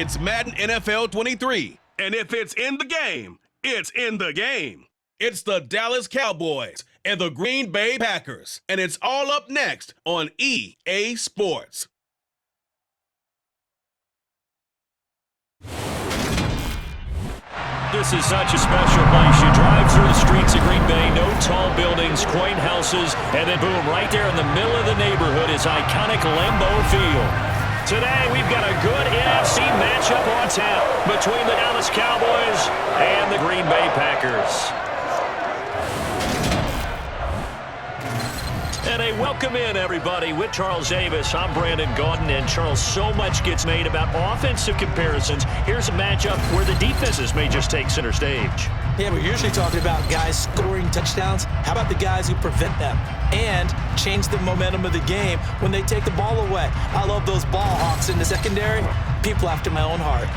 It's Madden NFL 23. And if it's in the game, it's in the game. It's the Dallas Cowboys and the Green Bay Packers. And it's all up next on EA Sports. This is such a special place. You drive through the streets of Green Bay, no tall buildings, quaint houses, and then boom, right there in the middle of the neighborhood is iconic Lambeau Field. Today, we've got a good NFC matchup on tap between the Dallas Cowboys and the Green Bay Packers. And a welcome in, everybody, with Charles Davis. I'm Brandon Gaudin, and Charles, so much gets made about offensive comparisons. Here's a matchup where the defenses may just take center stage. Yeah, we're usually talking about guys scoring touchdowns. How about the guys who prevent them and change the momentum of the game when they take the ball away? I love those ball hawks in the secondary. People after my own heart.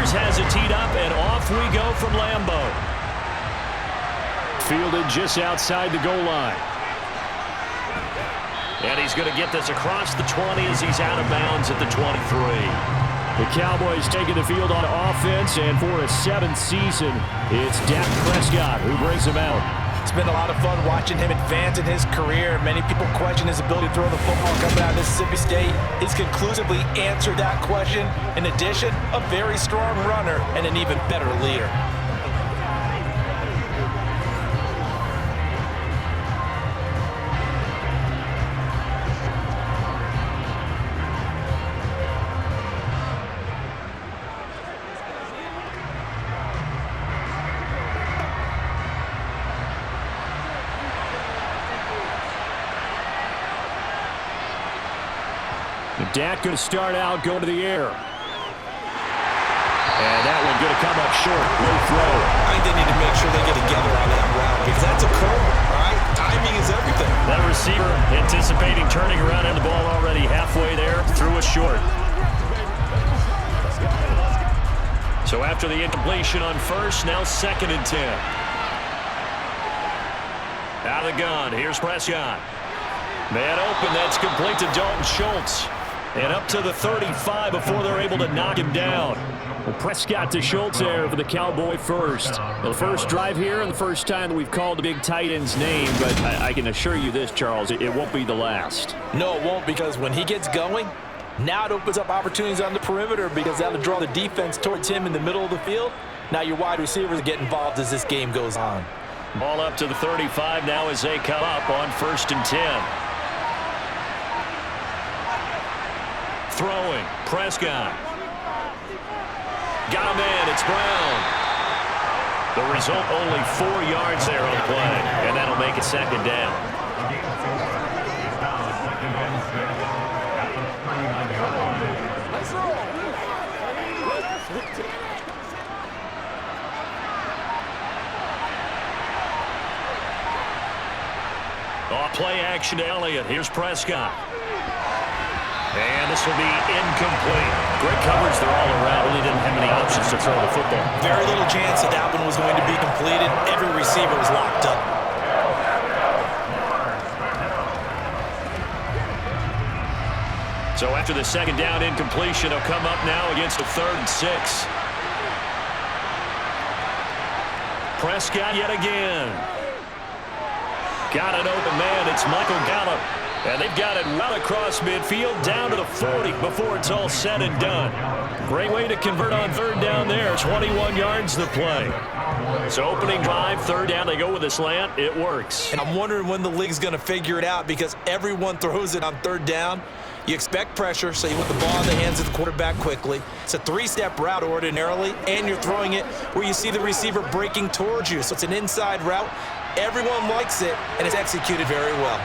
Has it teed up, and off we go from Lambeau. Fielded just outside the goal line. And he's going to get this across the 20 as he's out of bounds at the 23. The Cowboys taking the field on offense, and for a seventh season, it's Dak Prescott who brings him out. It's been a lot of fun watching him advance in his career. Many people question his ability to throw the football coming out of Mississippi State. He's conclusively answered that question. In addition, a very strong runner and an even better leader. Dak going to start out, going to the air. And that one going to come up short. Low throw. I think they need to make sure they get together on that route because that's a curve, all right? Timing is everything. That receiver anticipating turning around and the ball already halfway there, threw it short. So after the incompletion on first, now 2nd and 10. Out of the gun, here's Prescott. Man open, that's complete to Dalton Schultz. And up to the 35 before they're able to knock him down. Well, Prescott to Schultz there for the Cowboy first. Well, the first drive here and the first time that we've called the big tight end's name, but I can assure you this, Charles, it won't be the last. No, it won't, because when he gets going, now it opens up opportunities on the perimeter because that'll draw the defense towards him in the middle of the field. Now your wide receivers get involved as this game goes on. Ball up to the 35 now as they come up on 1st and 10. Throwing, Prescott. Got him in, it's Brown. The result, only 4 yards there on the play, and that'll make it 2nd down. Off play action to Elliott. Here's Prescott. And this will be incomplete. Great coverage there all around. Really didn't have any options to throw the football. Very little chance that that one was going to be completed. Every receiver was locked up. So after the 2nd down incompletion, they'll come up now against a 3rd and 6. Prescott yet again. Got an open man. It's Michael Gallup. And they've got it well across midfield, down to the 40 before it's all said and done. Great way to convert on third down there. 21 yards to play. So opening drive, third down, they go with a slant. It works. And I'm wondering when the league's going to figure it out because everyone throws it on third down. You expect pressure, so you want the ball in the hands of the quarterback quickly. It's a three-step route ordinarily, and you're throwing it where you see the receiver breaking towards you. So it's an inside route. Everyone likes it, and it's executed very well.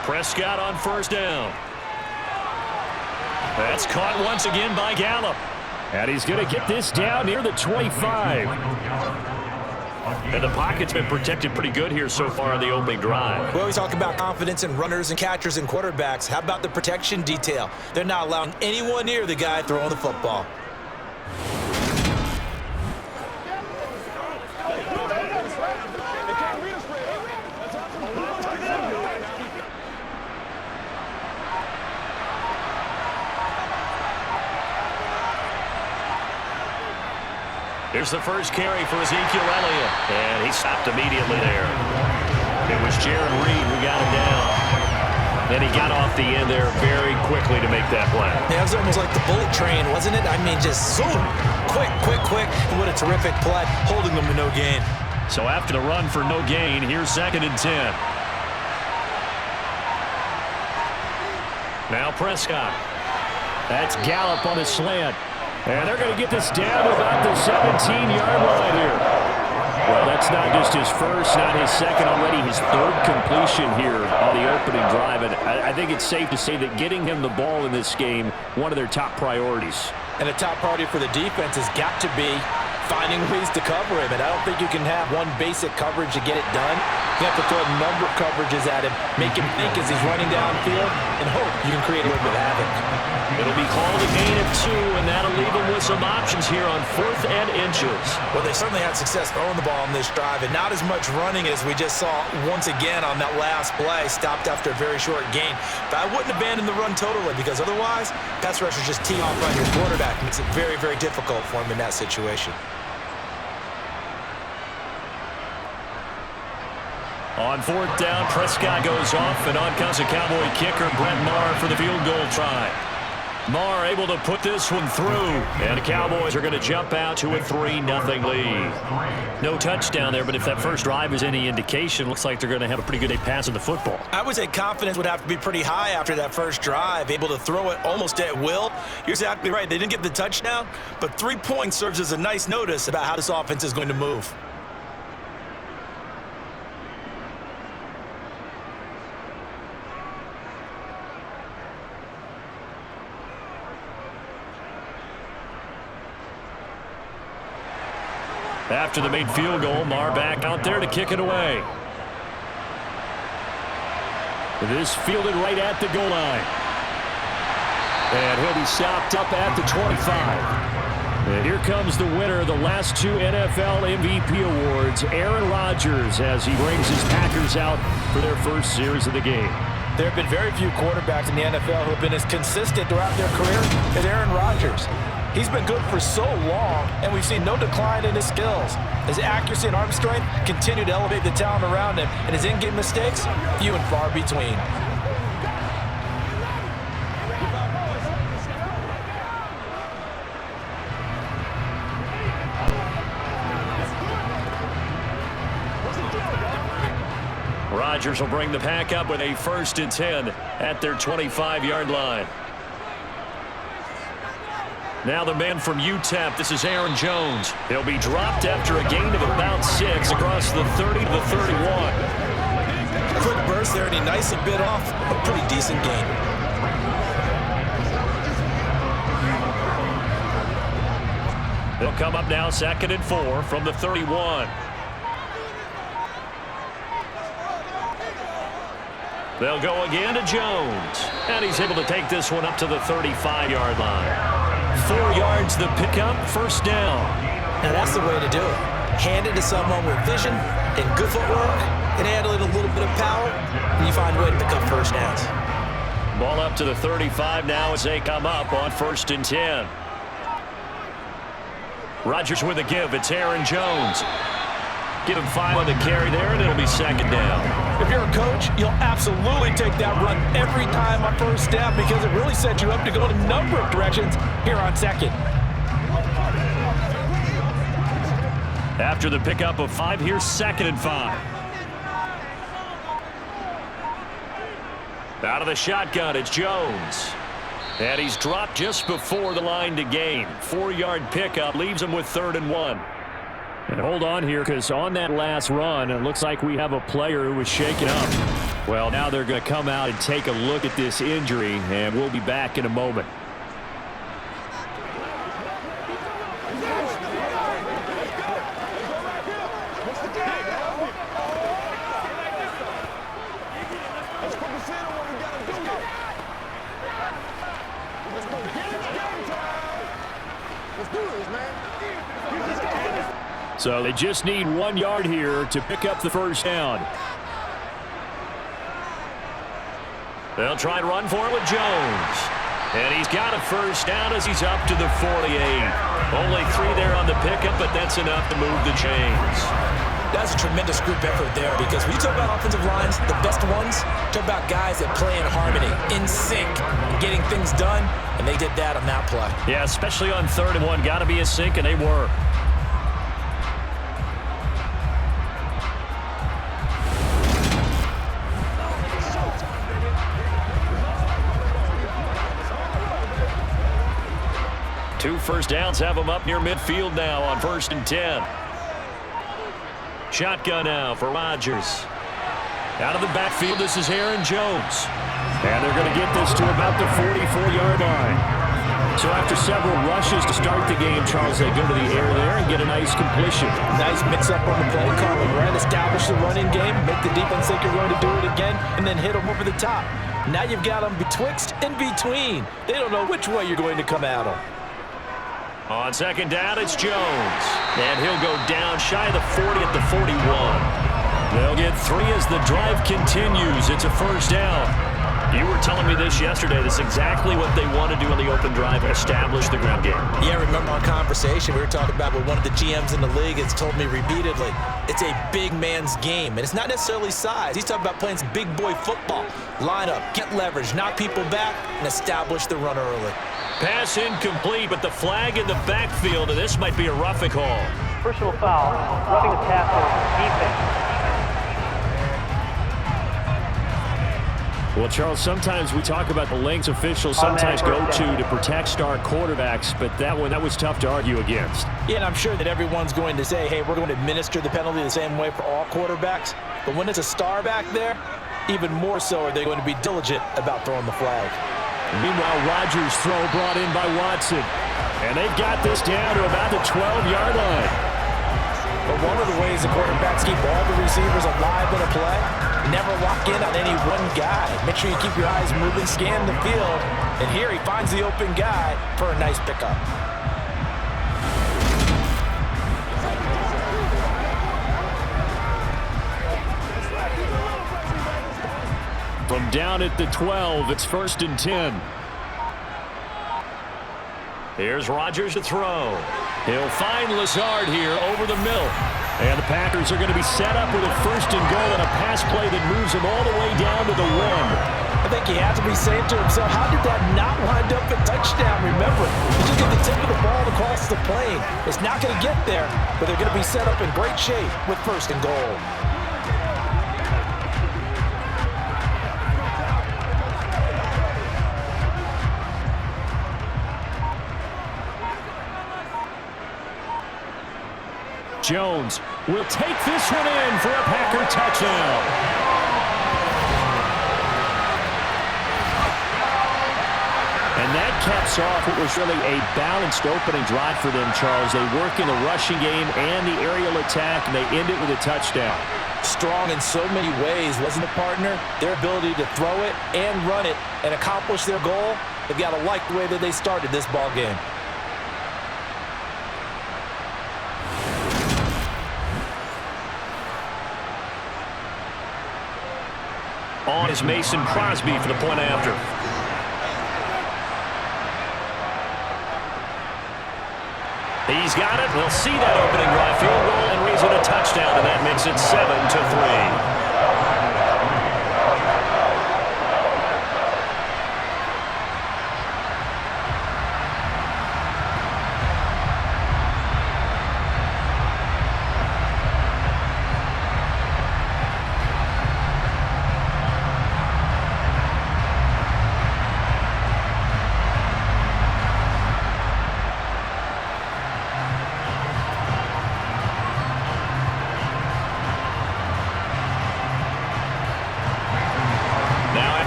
Prescott on first down. That's caught once again by Gallup. And he's going to get this down near the 25. And the pocket's been protected pretty good here so far on the opening drive. We always talk about confidence in runners and catchers and quarterbacks. How about the protection detail? They're not allowing anyone near the guy throwing the football. Here's the first carry for Ezekiel Elliott, and he stopped immediately there. It was Jared Reed who got him down. Then he got off the end there very quickly to make that play. Yeah, it was almost like the bullet train, wasn't it? I mean, just zoom, quick. And what a terrific play, holding them to no gain. So after the run for no gain, here's 2nd and 10. Now Prescott. That's Gallup on a slant. And they're going to get this down to about the 17-yard line here. Well, that's not just his first, not his second, already his third completion here on the opening drive. And I think it's safe to say that getting him the ball in this game, one of their top priorities. And the top priority for the defense has got to be finding ways to cover him. And I don't think you can have one basic coverage to get it done. You have to throw a number of coverages at him, make him think as he's running downfield, and hope you can create a little bit of havoc. It'll be called a gain of 2, and that'll leave them with some options here on 4th and inches. Well, they certainly had success throwing the ball on this drive, and not as much running as we just saw once again on that last play, stopped after a very short gain. But I wouldn't abandon the run totally, because otherwise, pass rushers just tee off on your quarterback. It makes it very, very difficult for him in that situation. On 4th down, Prescott goes off, and on comes a Cowboy kicker, Brett Maher, for the field goal try. Maher able to put this one through, and the Cowboys are going to jump out to a 3-0 lead. No touchdown there, but if that first drive is any indication, looks like they're going to have a pretty good day passing the football. I would say confidence would have to be pretty high after that first drive, able to throw it almost at will. You're exactly right. They didn't get the touchdown, but 3 points serves as a nice notice about how this offense is going to move. After the made field goal, Maher back out there to kick it away. This fielded right at the goal line. And he'll be stopped up at the 25. And here comes the winner of the last 2 NFL MVP awards, Aaron Rodgers, as he brings his Packers out for their first series of the game. There have been very few quarterbacks in the NFL who have been as consistent throughout their career as Aaron Rodgers. He's been good for so long, and we've seen no decline in his skills. His accuracy and arm strength continue to elevate the talent around him, and his in-game mistakes, few and far between. Rodgers will bring the Pack up with a 1st and 10 at their 25-yard line. Now the man from UTEP, this is Aaron Jones. He'll be dropped after a gain of about 6 across the 30 to the 31. Quick burst there, and he nicely bit off a pretty decent gain. They'll come up now 2nd and 4 from the 31. They'll go again to Jones. And he's able to take this one up to the 35-yard line. 4 yards the pickup, 1st down. Now that's the way to do it. Hand it to someone with vision and good footwork and add a little bit of power, and you find a way to pick up 1st downs. Ball up to the 35 now as they come up on 1st and 10. Rodgers with a give. It's Aaron Jones. Give him 5 on the carry there, and it'll be second down. If you're a coach, you'll absolutely take that run every time on first down because it really sets you up to go in a number of directions here on second. After the pickup of 5, here's 2nd and 5. Out of the shotgun, it's Jones. And he's dropped just before the line to gain. 4-yard pickup leaves him with 3rd and 1. And hold on here, because on that last run, it looks like we have a player who was shaken up. Well, now they're going to come out and take a look at this injury, and we'll be back in a moment. So they just need 1 yard here to pick up the first down. They'll try and run for it with Jones. And he's got a first down as he's up to the 48. Only 3 there on the pickup, but that's enough to move the chains. That's a tremendous group effort there because when you talk about offensive lines, the best ones, talk about guys that play in harmony, in sync, getting things done, and they did that on that play. Yeah, especially on 3rd and 1. Got to be a sync, and they were. Two first downs have them up near midfield now on 1st and 10. Shotgun now for Rodgers. Out of the backfield, this is Aaron Jones. And they're going to get this to about the 44-yard line. So after several rushes to start the game, Charles, they go to the air there and get a nice completion. Nice mix-up on the play calling, right? Establish the running game, make the defense think you're going to do it again, and then hit them over the top. Now you've got them betwixt and between. They don't know which way you're going to come at them. On 2nd down, it's Jones. And he'll go down shy of the 40 at the 41. They'll get 3 as the drive continues. It's a first down. You were telling me this yesterday. That's exactly what they want to do on the open drive, establish the ground game. Yeah, remember our conversation we were talking about with one of the GMs in the league has told me repeatedly, it's a big man's game. And it's not necessarily size. He's talking about playing some big boy football. Line up, get leverage, knock people back, and establish the run early. Pass incomplete, but the flag in the backfield, and this might be a roughing call. Personal foul, roughing the tackle, defense. Well, Charles, sometimes we talk about the lengths officials sometimes go to protect star quarterbacks, but that was tough to argue against. Yeah, and I'm sure that everyone's going to say, hey, we're going to administer the penalty the same way for all quarterbacks. But when it's a star back there, even more so are they going to be diligent about throwing the flag. Meanwhile, Rodgers' throw brought in by Watson. And they've got this down to about the 12-yard line. But one of the ways the quarterbacks keep all the receivers alive in a play, never lock in on any one guy. Make sure you keep your eyes moving, scan the field. And here he finds the open guy for a nice pickup. From down at the 12, it's 1st and 10. Here's Rodgers to throw. He'll find Lazard here over the middle. And the Packers are going to be set up with a 1st and goal and a pass play that moves him all the way down to the 1. I think he has to be saying to himself, how did that not wind up a touchdown? Remember, you just get the tip of the ball across the plane. It's not going to get there, but they're going to be set up in great shape with 1st and goal. Jones will take this one in for a Packer touchdown. And that caps off what was really a balanced opening drive for them, Charles. They work in the rushing game and the aerial attack, and they end it with a touchdown. Strong in so many ways, wasn't it, partner? Their ability to throw it and run it and accomplish their goal, they've got to like the way that they started this ball game. On is Mason Crosby for the point after. He's got it. We'll see that opening drive field goal and raise it a touchdown, and that makes it 7-3.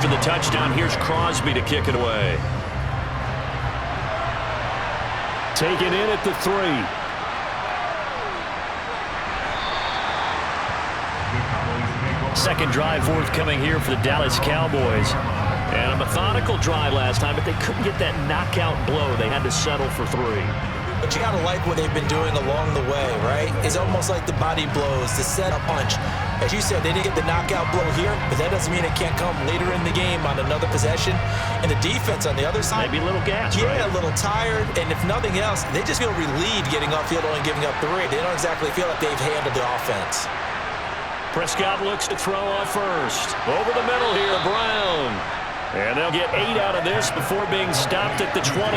The touchdown. Here's Crosby to kick it away. Taken in at the 3. Second drive forthcoming here for the Dallas Cowboys. And a methodical drive last time, but they couldn't get that knockout blow. They had to settle for 3. But you got to like what they've been doing along the way, right? It's almost like the body blows, the setup punch. As you said, they didn't get the knockout blow here, but that doesn't mean it can't come later in the game on another possession. And the defense on the other side, maybe a little gas, yeah, right? A little tired. And if nothing else, they just feel relieved getting off field, only giving up 3. They don't exactly feel like they've handled the offense. Prescott looks to throw off first. Over the middle here, Brown. And they'll get 8 out of this before being stopped at the 28.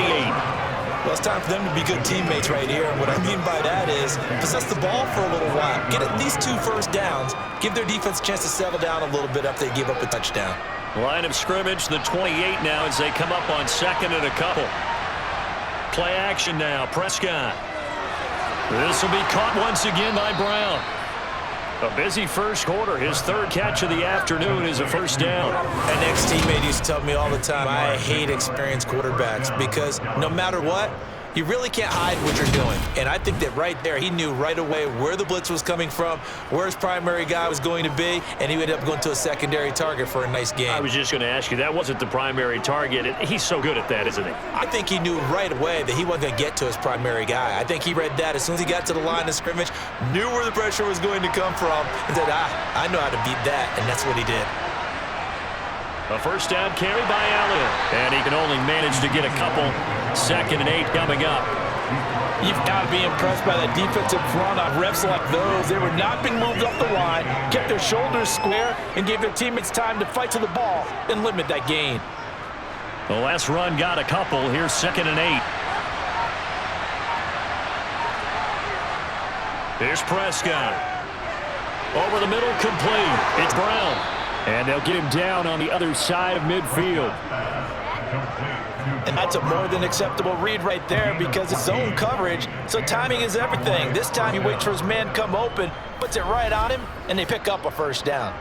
Well, it's time for them to be good teammates right here. And what I mean by that is possess the ball for a little while. Get at least 2 first downs. Give their defense a chance to settle down a little bit after they give up a touchdown. Line of scrimmage, the 28 now as they come up on 2nd and a couple. Play action now, Prescott. This will be caught once again by Brown. A busy first quarter. His 3rd catch of the afternoon is a first down. An ex-teammate used to tell me all the time, I hate experienced quarterbacks because no matter what, you really can't hide what you're doing. And I think that right there, he knew right away where the blitz was coming from, where his primary guy was going to be, and he ended up going to a secondary target for a nice game. I was just going to ask you, that wasn't the primary target. He's so good at that, isn't he? I think he knew right away that he wasn't going to get to his primary guy. I think he read that as soon as he got to the line of scrimmage, knew where the pressure was going to come from, and said, I know how to beat that, and that's what he did. A first down carry by Elliott. And he can only manage to get a couple. 2nd and 8 coming up. You've got to be impressed by that defensive front on reps like those. They were not being moved off the line, kept their shoulders square, and gave their teammates time to fight to the ball and limit that gain. The last run got a couple. Here's 2nd and 8. Here's Prescott. Over the middle, complete. It's Brown. And they'll get him down on the other side of midfield. And that's a more than acceptable read right there because it's zone coverage, so timing is everything. This time he waits for his man come open, puts it right on him, and they pick up a first down.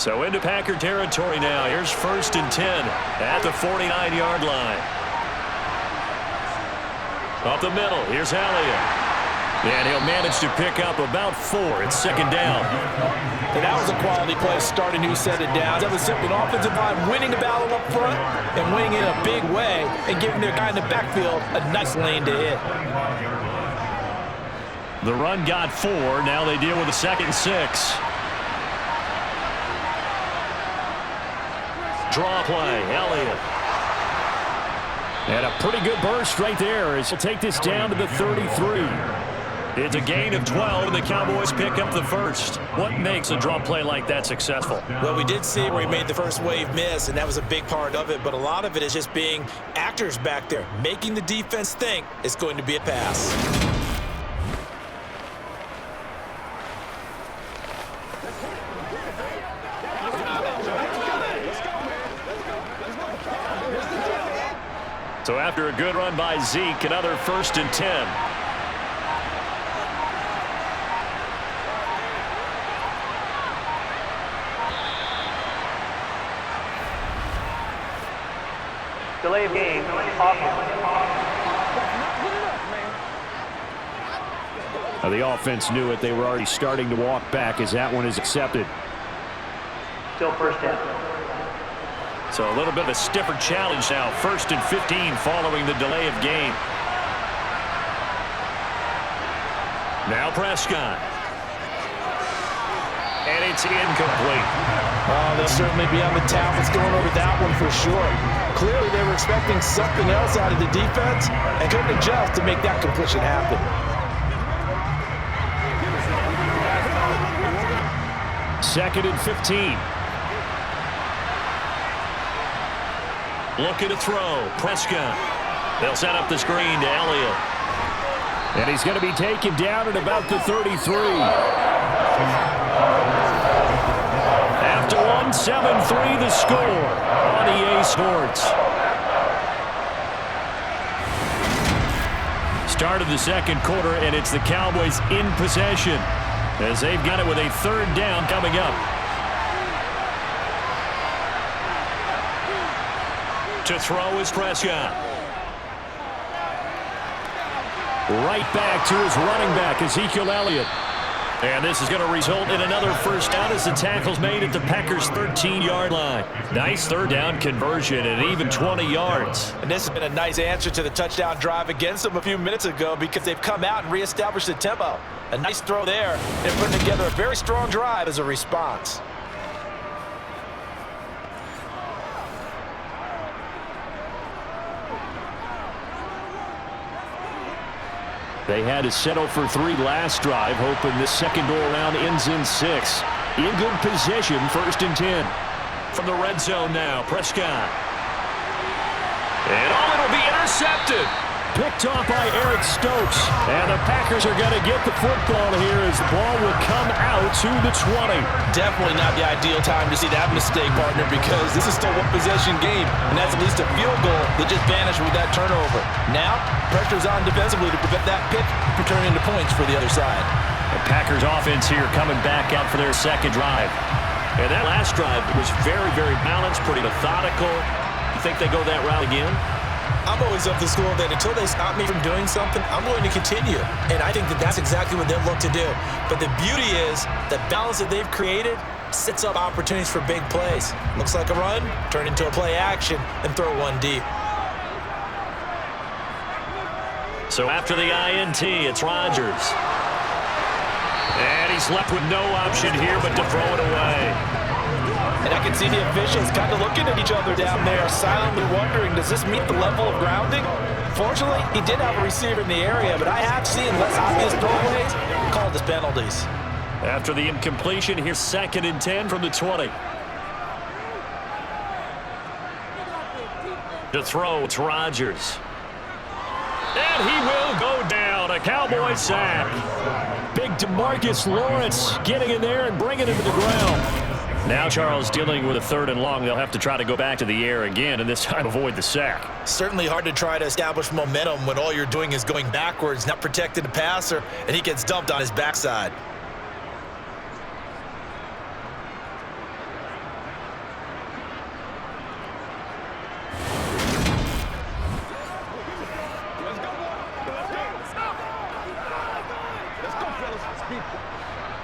So into Packer territory now. Here's 1st and 10 at the 49-yard line. Up the middle, here's Elliott. And he'll manage to pick up about 4. It's 2nd down. And that was a quality play, starting new set of downs. That was simply an offensive line winning the battle up front and winning in a big way and giving their guy in the backfield a nice lane to hit. The run got 4. Now they deal with a 2nd and 6. Draw play, Elliott. And a pretty good burst right there as he'll take this down to the 33. It's a gain of 12, and the Cowboys pick up the first. What makes a draw play like that successful? Well, we did see where he made the first wave miss, and that was a big part of it, but a lot of it is just being actors back there, making the defense think it's going to be a pass. So after a good run by Zeke, another 1st and 10. Delay of game. Now the offense knew it. They were already starting to walk back as that one is accepted. Still first down. So a little bit of a stiffer challenge now. 1st and 15 following the delay of game. Now Prescott. And it's incomplete. Oh, they'll certainly be on the tablets going over that one for sure. Clearly, they were expecting something else out of the defense and couldn't adjust to make that completion happen. Second and 15. Looking to throw. Prescott. They'll set up the screen to Elliott. And he's going to be taken down at about the 33. After 1-7-3 the score on EA Sports. Start of the second quarter, and it's the Cowboys in possession as they've got it with a third down coming up. To throw is Prescott. Right back to his running back, Ezekiel Elliott. And this is going to result in another first down as the tackle's made at the Packers' 13-yard line. Nice third down conversion and even 20 yards. And this has been a nice answer to the touchdown drive against them a few minutes ago because they've come out and reestablished the tempo. A nice throw there and putting together a very strong drive as a response. They had to settle for 3 last drive, hoping this second go-around ends in 6. In good position, 1st and 10. From the red zone now, Prescott. And it'll be intercepted. Picked off by Eric Stokes. And the Packers are going to get the football here as the ball will come out to the 20. Definitely not the ideal time to see that mistake, partner, because this is still one possession game, and that's at least a field goal that just vanished with that turnover. Now, pressure's on defensively to prevent that pick from turning into points for the other side. The Packers offense here coming back out for their second drive. And that last drive was very, very balanced, pretty methodical. You think they go that route again? I'm always of the school that until they stop me from doing something, I'm going to continue. And I think that that's exactly what they'll look to do. But the beauty is the balance that they've created sets up opportunities for big plays. Looks like a run, turn into a play action, and throw one deep. So after the INT, it's Rodgers. And he's left with no option here but to throw it away. And I can see the officials kind of looking at each other down there, silently wondering, does this meet the level of grounding? Fortunately, he did have a receiver in the area, but I have seen less obvious throwaways called as penalties. After the incompletion, here's 2nd and 10 from the 20. To throw, it's Rodgers. And he will go down, a Cowboy sack. Big DeMarcus Lawrence getting in there and bringing it to the ground. Now Charles dealing with a 3rd and long. They'll have to try to go back to the air again and this time avoid the sack. Certainly hard to try to establish momentum when all you're doing is going backwards, not protecting the passer, and he gets dumped on his backside.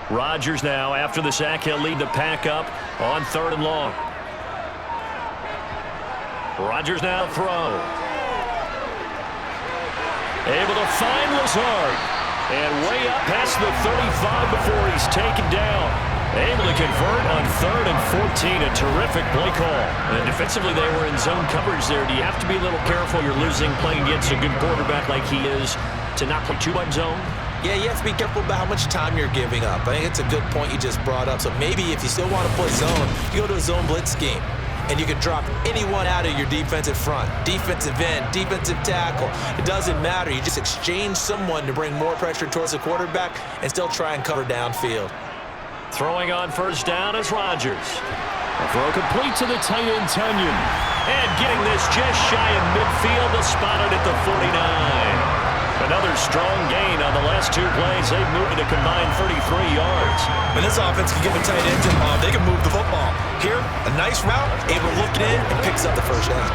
Rodgers now, after the sack, he'll lead the pack up on 3rd and long. Rodgers now throw. Able to find Lazard. And way up past the 35 before he's taken down. Able to convert on 3rd and 14. A terrific play call. And defensively, they were in zone coverage there. Do you have to be a little careful? You're losing playing against a good quarterback like he is to not play too much zone? Yeah, you have to be careful about how much time you're giving up. I think it's a good point you just brought up. So maybe if you still want to play zone, you go to a zone blitz scheme. And you can drop anyone out of your defensive front. Defensive end, defensive tackle. It doesn't matter. You just exchange someone to bring more pressure towards the quarterback and still try and cover downfield. Throwing on 1st down is Rodgers. A throw complete to the tight end, Tunyon. And getting this just shy of midfield, they'll spot it at the 49. Another strong gain on the last 2 plays. They've moved it a combined 33 yards. When this offense can get the tight ends involved, they can move the football. Here, a nice route, able to look it in and picks up the 1st down.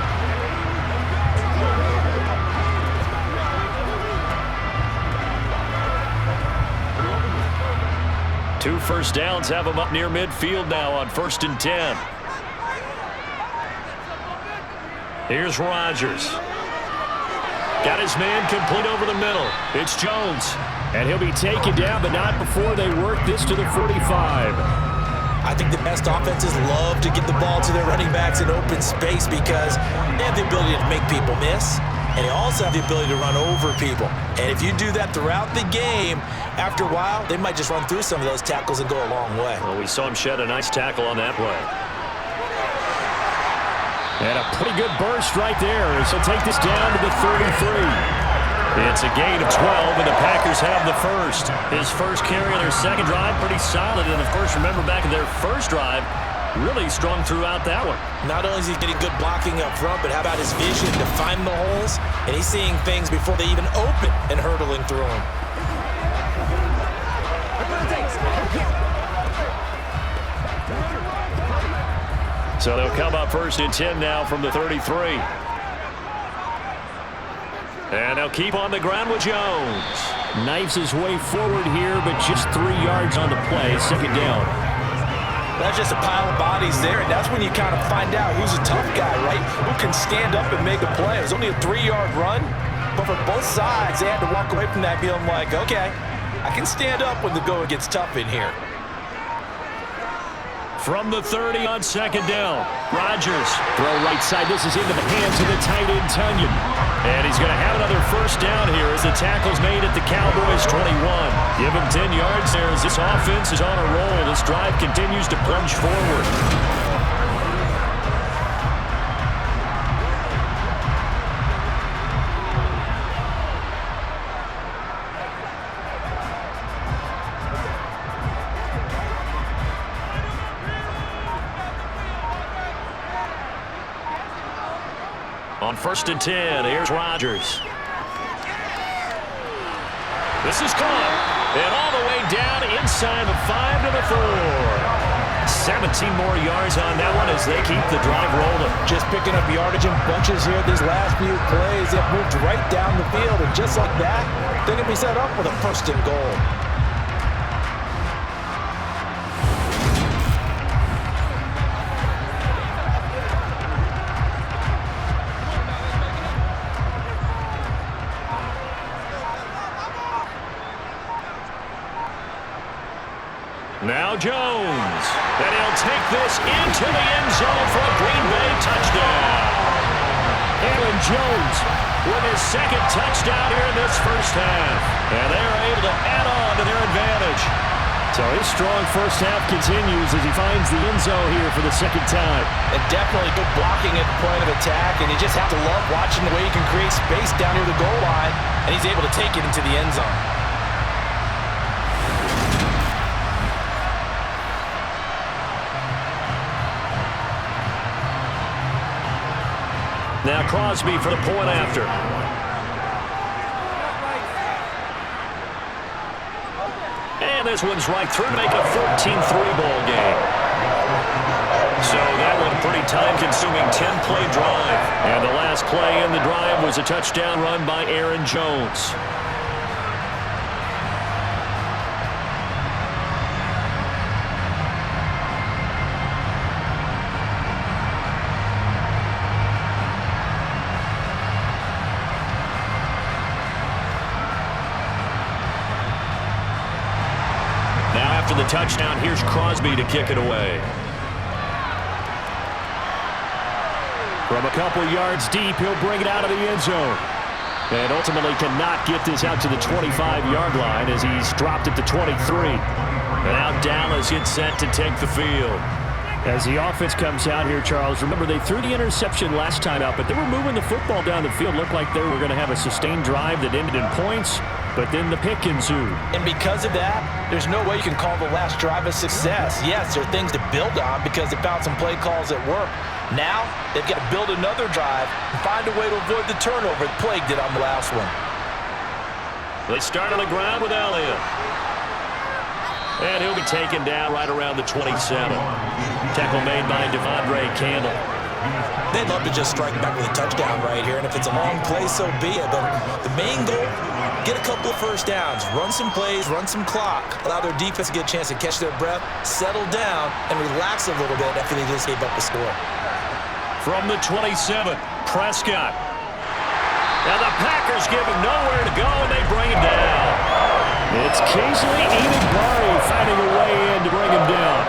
Two 1st downs have them up near midfield now on 1st and 10. Here's Rodgers. Got his man complete over the middle. It's Jones. And he'll be taken down, but not before they work this to the 45. I think the best offenses love to get the ball to their running backs in open space because they have the ability to make people miss, and they also have the ability to run over people. And if you do that throughout the game, after a while, they might just run through some of those tackles and go a long way. Well, we saw him shed a nice tackle on that play. And a pretty good burst right there as he'll take this down to the 33. It's a gain of 12, and the Packers have the first. His first carry on their second drive, pretty solid. And, of course, remember back in their first drive, really strong throughout that one. Not only is he getting good blocking up front, but how about his vision to find the holes? And he's seeing things before they even open and hurtling through them. So they'll come up first and 10 now from the 33. And they'll keep on the ground with Jones. Knifes his way forward here, but just 3 yards on the play. Second down. That's just a pile of bodies there, and that's when you kind of find out who's a tough guy, right? Who can stand up and make a play. It was only a 3-yard run, but for both sides, they had to walk away from that feeling like, okay, I can stand up when the going gets tough in here. From the 30 on second down, Rodgers. Throw right side. This is into the hands of the tight end, Tunyon. And he's going to have another first down here as the tackle's made at the Cowboys 21. Give him 10 yards there as this offense is on a roll. This drive continues to plunge forward. On first and 10, here's Rodgers. This is caught. And all the way down inside the 5 to the 4. 17 more yards on that one as they keep the drive rolling. Just picking up yardage in bunches here these last few plays. They've moved right down the field, and just like that, they're going to be set up with a first and goal. Now Jones, and he'll take this into the end zone for a Green Bay touchdown. Aaron Jones with his second touchdown here in this first half. And they are able to add on to their advantage. So his strong first half continues as he finds the end zone here for the second time. And definitely good blocking at the point of attack, and you just have to love watching the way he can create space down near the goal line, and he's able to take it into the end zone. Now Crosby for the point after. And this one's right through to make it a 14-3 ball game. So that one pretty time-consuming 10-play drive. And the last play in the drive was a touchdown run by Aaron Jones. After the touchdown, here's Crosby to kick it away. From a couple yards deep, he'll bring it out of the end zone. And ultimately cannot get this out to the 25-yard line as he's dropped at the 23. And now Dallas gets set to take the field. As the offense comes out here, Charles, remember they threw the interception last time out, but they were moving the football down the field. Looked like they were going to have a sustained drive that ended in points, but then the pick ensued. And because of that, there's no way you can call the last drive a success. Yes, there are things to build on because they found some play calls that work. Now, they've got to build another drive and find a way to avoid the turnover that Plague did on the last one. They start on the ground with Elliott. And he'll be taken down right around the 27. Tackle made by Devondre Campbell. They'd love to just strike back with a touchdown right here, and if it's a long play, so be it. But the main goal, get a couple of first downs, run some plays, run some clock, allow their defense to get a chance to catch their breath, settle down, and relax a little bit after they just gave up the score. From the 27, Prescott. Now the Packers give him nowhere to go, and they bring him down. It's Kingsley Enagbari finding a way in to bring him down.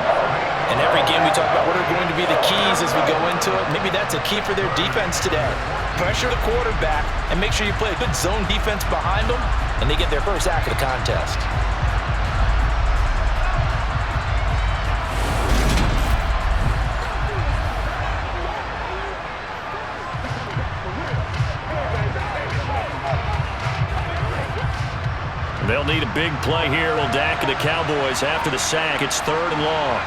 In every game we talk about what are going to be the keys as we go into it. Maybe that's a key for their defense today. Pressure the quarterback and make sure you play a good zone defense behind them, and they get their first sack of the contest. They'll need a big play here. Will Dak and the Cowboys after the sack. It's 3rd and long.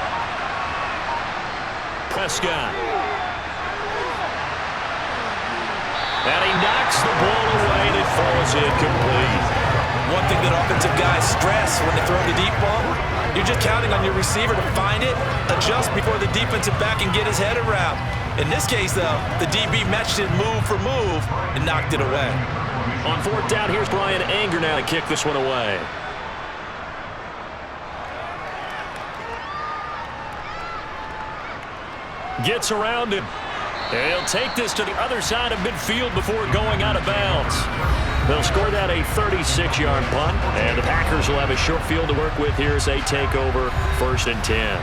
Prescott. And he knocks the ball away and it falls incomplete. One thing that offensive guys stress when they throw the deep ball, you're just counting on your receiver to find it, adjust before the defensive back can get his head around. In this case, though, the DB matched it move for move and knocked it away. On 4th down, here's Brian Anger now to kick this one away. Gets around him. And he'll take this to the other side of midfield before going out of bounds. They'll score that a 36-yard punt, and the Packers will have a short field to work with here as they take over 1st and 10.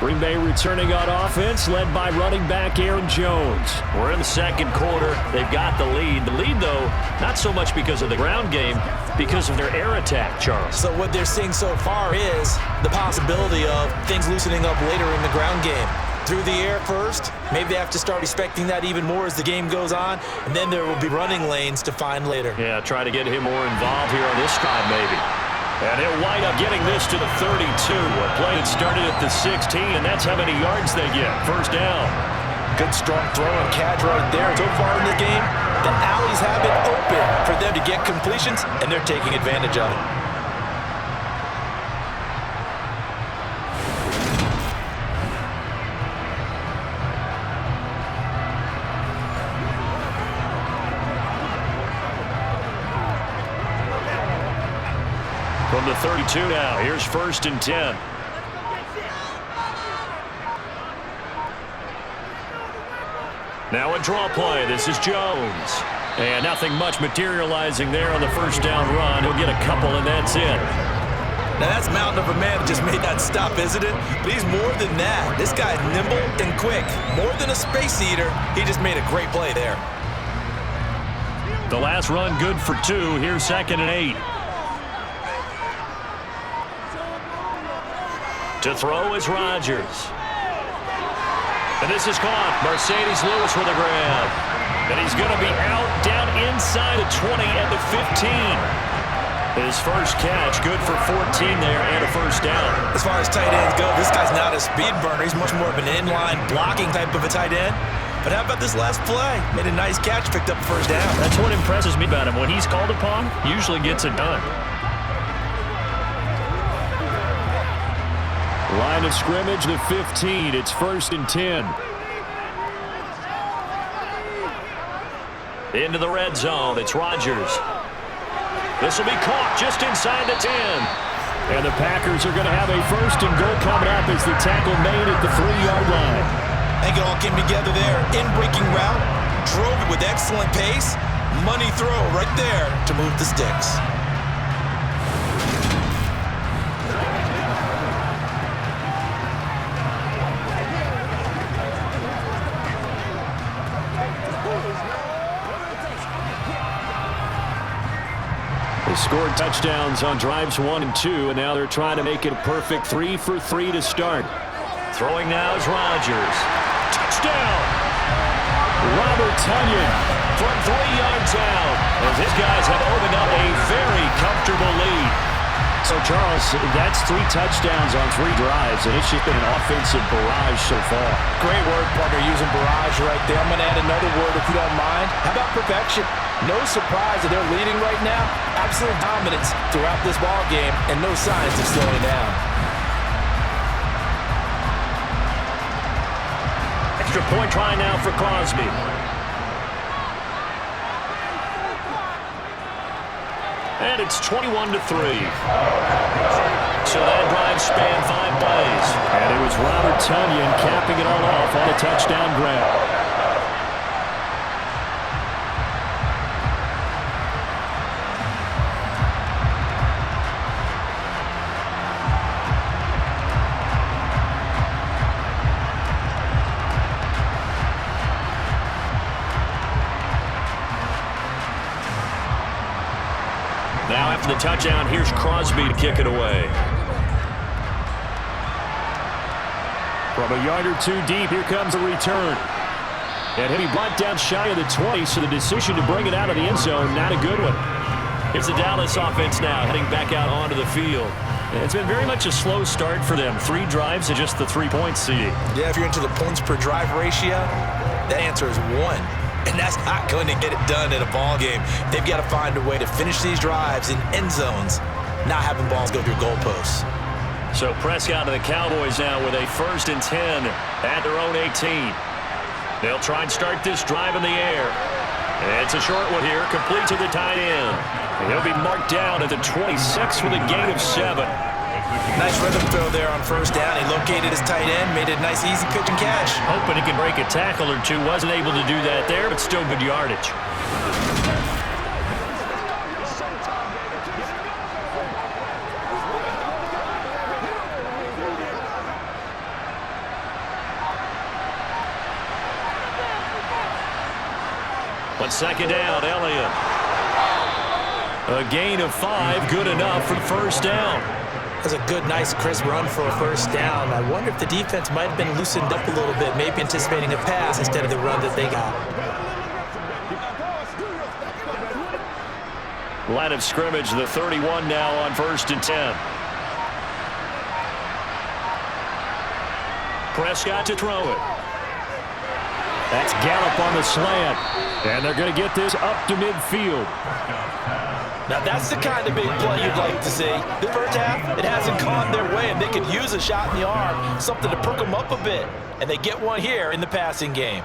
Green Bay returning on offense, led by running back Aaron Jones. We're in the 2nd quarter. They've got the lead. The lead, though, not so much because of the ground game, because of their air attack, Charles. So what they're seeing so far is the possibility of things loosening up later in the ground game. Through the air first, maybe they have to start respecting that even more as the game goes on, and then there will be running lanes to find later. Yeah, try to get him more involved here on this drive, maybe. And he'll wind up getting this to the 32. A play that started at the 16, and that's how many yards they get. 1st down. Good strong throw and catch right there. So far in the game, the alleys have been open for them to get completions, and they're taking advantage of it. From the 32 now, here's 1st and 10. Now a draw play. This is Jones. And nothing much materializing there on the 1st down run. He'll get a couple, and that's it. Now that's mountain of a man that just made that stop, isn't it? But he's more than that. This guy's nimble and quick. More than a space eater, he just made a great play there. The last run good for 2. Here's 2nd and 8. To throw is Rodgers. And this is caught. Mercedes Lewis with a grab. And he's going to be out down inside the 20 and the 15. His first catch, good for 14 there and a 1st down. As far as tight ends go, this guy's not a speed burner. He's much more of an inline blocking type of a tight end. But how about this last play? Made a nice catch, picked up a 1st down. That's what impresses me about him. When he's called upon, usually gets it done. Line of scrimmage, the 15. It's 1st and 10. Into the red zone. It's Rodgers. This will be caught just inside the 10. And the Packers are going to have a 1st and goal coming up as the tackle made at the 3-yard line. I think it all came together there. In-breaking route. Drove it with excellent pace. Money throw right there to move the sticks. They scored touchdowns on drives 1 and 2, and now they're trying to make it a perfect 3 for 3 to start. Throwing now is Rodgers. Touchdown! Robert Tonyan from 3 yards out, as his guys have opened up a very comfortable lead. So, Charles, that's 3 touchdowns on 3 drives, and it's just been an offensive barrage so far. Great word, partner, using barrage right there. I'm going to add another word if you don't mind. How about perfection? No surprise that they're leading right now. Absolute dominance throughout this ball game, and no signs of slowing down. Extra point try now for Crosby. And it's 21-3. So that drive spanned 5 plays. And it was Robert Tonyan capping it all off on a touchdown grab. the touchdown. Here's Crosby to kick it away. From a yard or two deep, here comes the return. And he'll be brought down shy of the 20, so the decision to bring it out of the end zone, not a good one. It's the Dallas offense now heading back out onto the field. It's been very much a slow start for them. 3 drives to just the 3-point seeding. Yeah, if you're into the points per drive ratio, that answer is 1. And that's not going to get it done in a ball game. They've got to find a way to finish these drives in end zones, not having balls go through goalposts. So Prescott and the Cowboys now with a 1st and 10 at their own 18. They'll try and start this drive in the air. It's a short one here, complete to the tight end. He'll be marked down at the 26 with a gain of 7. Nice rhythm throw there on 1st down. He located his tight end, made it a nice easy pitch and catch. Hoping he can break a tackle or two. Wasn't able to do that there, but still good yardage. On 2nd down, Elliott. A gain of 5, good enough for 1st down. That's a good, nice, crisp run for a 1st down. I wonder if the defense might have been loosened up a little bit, maybe anticipating a pass instead of the run that they got. Line of scrimmage, the 31 now on 1st and 10. Prescott to throw it. That's Gallup on the slant. And they're going to get this up to midfield. Now that's the kind of big play you'd like to see. The 1st half, it hasn't gone their way, and they could use a shot in the arm, something to perk them up a bit. And they get one here in the passing game.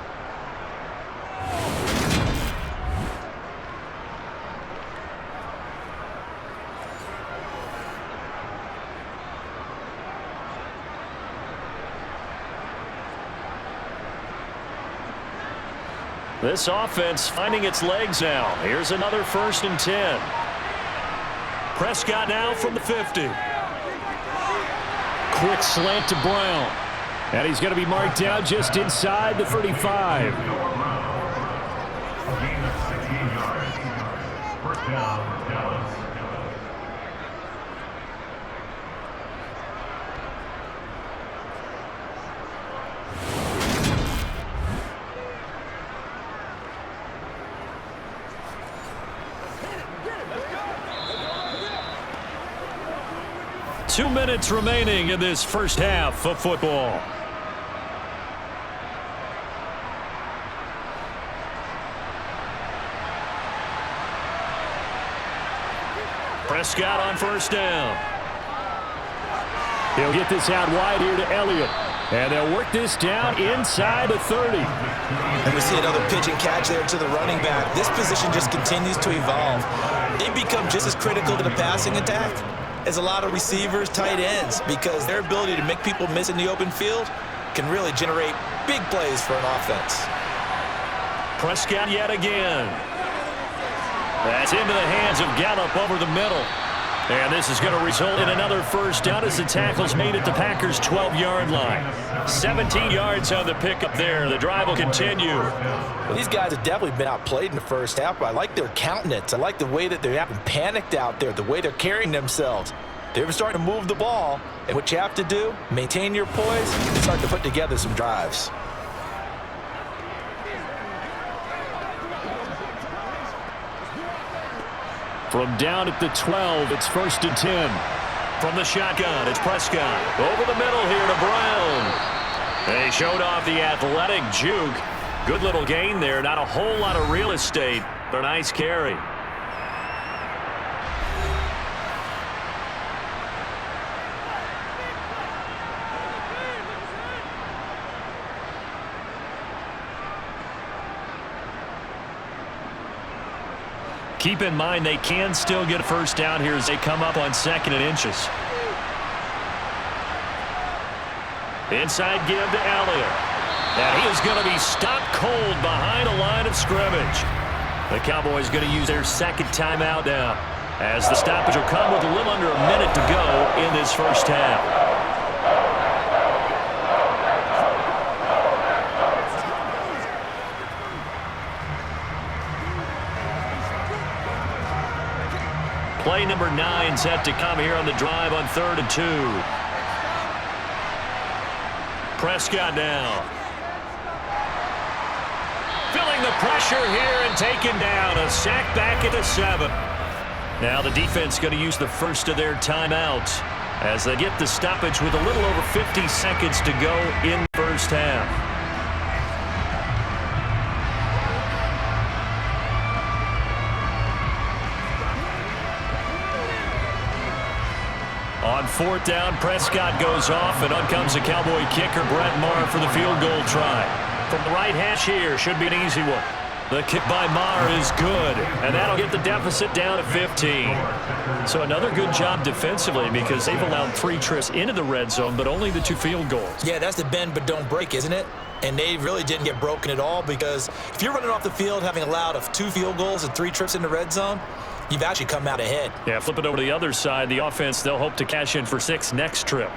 This offense finding its legs now. Here's another 1st and 10. Prescott now from the 50. Quick slant to Brown. And he's going to be marked down just inside the 35. Gain of 16 yards. 1st down, Dallas. 2 minutes remaining in this 1st half of football. Prescott on 1st down. He'll get this out wide here to Elliott. And they'll work this down inside the 30. And we see another pitch and catch there to the running back. This position just continues to evolve. They become just as critical to the passing attack as a lot of receivers, tight ends, because their ability to make people miss in the open field can really generate big plays for an offense. Prescott yet again. That's into the hands of Gallup over the middle. And this is going to result in another 1st down as the tackle's made at the Packers' 12-yard line. 17 yards on the pickup there. The drive will continue. Well, these guys have definitely been outplayed in the 1st half, but I like their countenance. I like the way that they're having panicked out there, the way they're carrying themselves. They're starting to move the ball, and what you have to do, maintain your poise and start to put together some drives. From down at the 12, it's 1st and 10. From the shotgun, it's Prescott. Over the middle here to Brown. They showed off the athletic juke. Good little gain there. Not a whole lot of real estate, but a nice carry. Keep in mind they can still get a 1st down here as they come up on 2nd and inches. Inside give to Elliott. And he is going to be stopped cold behind a line of scrimmage. The Cowboys going to use their 2nd timeout now, as the stoppage will come with a little under a minute to go in this 1st half. Play Play number 9 set to come here on the drive on 3rd and 2. Prescott now. Feeling the pressure here and taken down. A sack back at the 7. Now the defense going to use the first of their timeouts as they get the stoppage with a little over 50 seconds to go in the first half. On 4th down, Prescott goes off, and on comes the Cowboy kicker, Brett Maher, for the field goal try. From the right hash here, should be an easy one. The kick by Maher is good, and that'll get the deficit down to 15. So another good job defensively because they've allowed 3 trips into the red zone, but only the 2 field goals. Yeah, that's the bend but don't break, isn't it? And they really didn't get broken at all because if you're running off the field having allowed 2 field goals and 3 trips in the red zone, you've actually come out ahead. Yeah, flip it over to the other side. The offense, they'll hope to cash in for 6 next trip.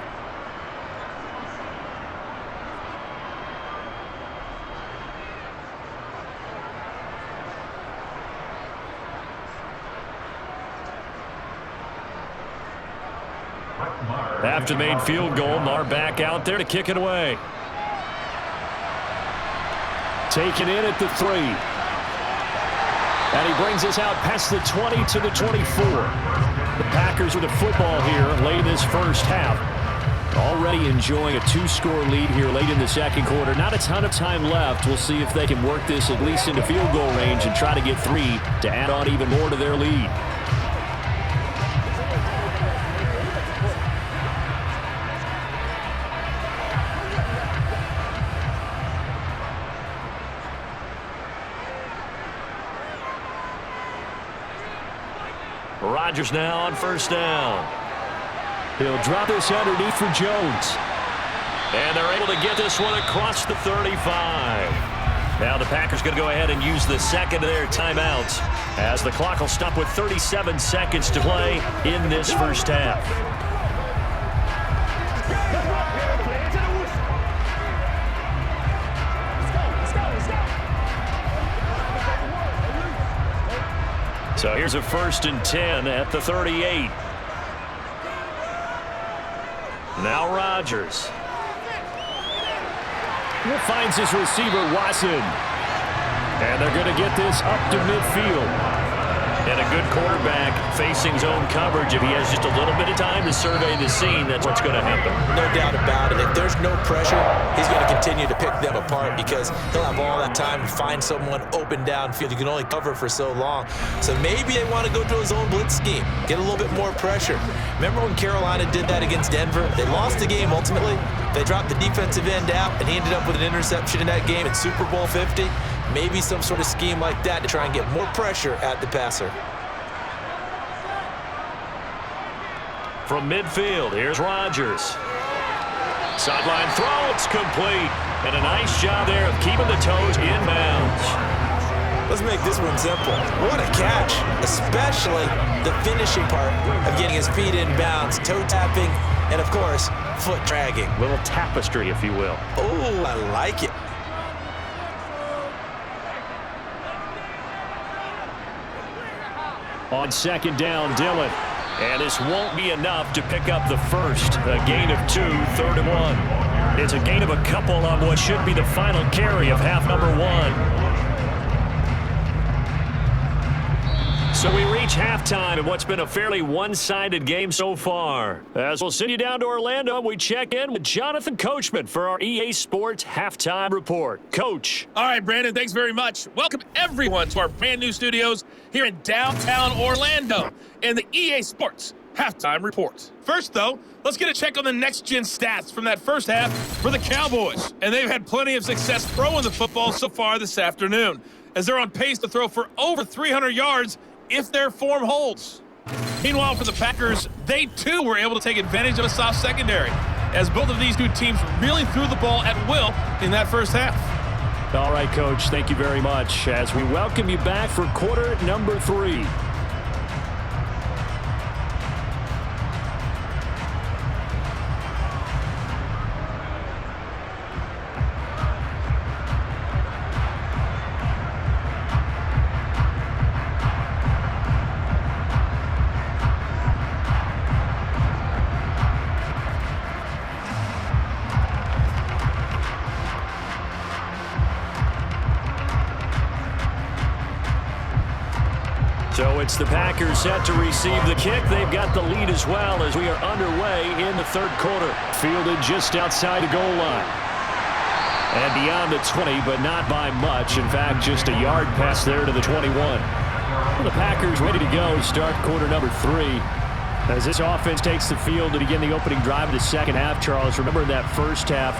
After the made field goal, Maher back out there to kick it away. Taken in at the 3. And he brings us out past the 20 to the 24. The Packers with the football here late in this first half. Already enjoying a 2-score lead here late in the second quarter. Not a ton of time left. We'll see if they can work this at least into field goal range and try to get 3 to add on even more to their lead. Rodgers now on 1st down. He'll drop this underneath for Jones. And they're able to get this one across the 35. Now the Packers going to go ahead and use the second of their timeouts as the clock will stop with 37 seconds to play in this first half. So here's a 1st and 10 at the 38. Now Rodgers. Finds his receiver, Watson. And they're going to get this up to midfield. And a good quarterback facing zone coverage. If he has just a little bit of time to survey the scene, that's what's going to happen. No doubt about it. If there's no pressure, he's going to continue to pick them apart because he'll have all that time to find someone open downfield. You can only cover for so long. So maybe they want to go to a zone blitz scheme, get a little bit more pressure. Remember when Carolina did that against Denver? They lost the game ultimately. They dropped the defensive end out, and he ended up with an interception in that game in Super Bowl 50. Maybe some sort of scheme like that to try and get more pressure at the passer. From midfield, here's Rodgers. Sideline throw, it's complete. And a nice job there of keeping the toes in bounds. Let's make this one simple. What a catch, especially the finishing part of getting his feet in bounds, toe tapping, and of course, foot dragging. Little tapestry, if you will. Oh, I like it. On 2nd down, Dillon. And this won't be enough to pick up the first. A gain of 2, 3rd and 1. It's a gain of a couple on what should be the final carry of half number 1. So we reach halftime in what's been a fairly one-sided game so far. As we'll send you down to Orlando, we check in with Jonathan Coachman for our EA Sports Halftime Report. Coach. All right, Brandon, thanks very much. Welcome everyone to our brand new studios here in downtown Orlando and the EA Sports Halftime Report. First, though, let's get a check on the next-gen stats from that first half for the Cowboys. And they've had plenty of success throwing the football so far this afternoon, as they're on pace to throw for over 300 yards if their form holds. Meanwhile, for the Packers, they too were able to take advantage of a soft secondary, as both of these two teams really threw the ball at will in that first half. All right, Coach, thank you very much as we welcome you back for quarter number 3. So it's the Packers set to receive the kick. They've got the lead as well as we are underway in the third quarter. Fielded just outside the goal line. And beyond the 20, but not by much. In fact, just a yard pass there to the 21. The Packers ready to go. Start quarter number 3. As this offense takes the field to begin the opening drive of the second half, Charles, remember that first half,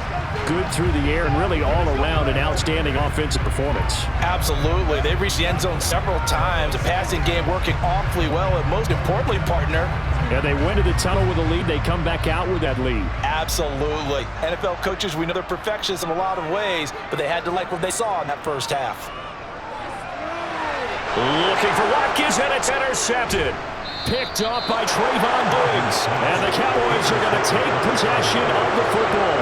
good through the air and really all around an outstanding offensive performance. Absolutely. They've reached the end zone several times. The passing game working awfully well, and most importantly, partner. Yeah, they went to the tunnel with a lead. They come back out with that lead. Absolutely. NFL coaches, we know they're perfectionists in a lot of ways, but they had to like what they saw in that first half. Looking for Watkins, and it's intercepted. Picked off by Trayvon Diggs. And the Cowboys are going to take possession of the football.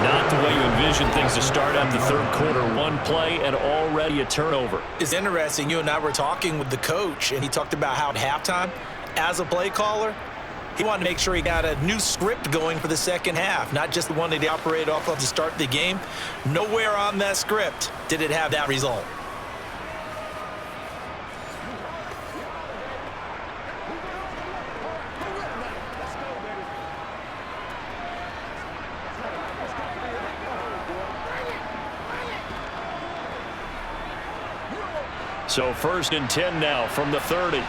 Not the way you envision things to start out the third quarter. One play and already a turnover. It's interesting. You and I were talking with the coach, and he talked about how at halftime, as a play caller, he wanted to make sure he got a new script going for the second half, not just the one that he operated off of to start the game. Nowhere on that script did it have that result. So 1st and 10 now from the 30.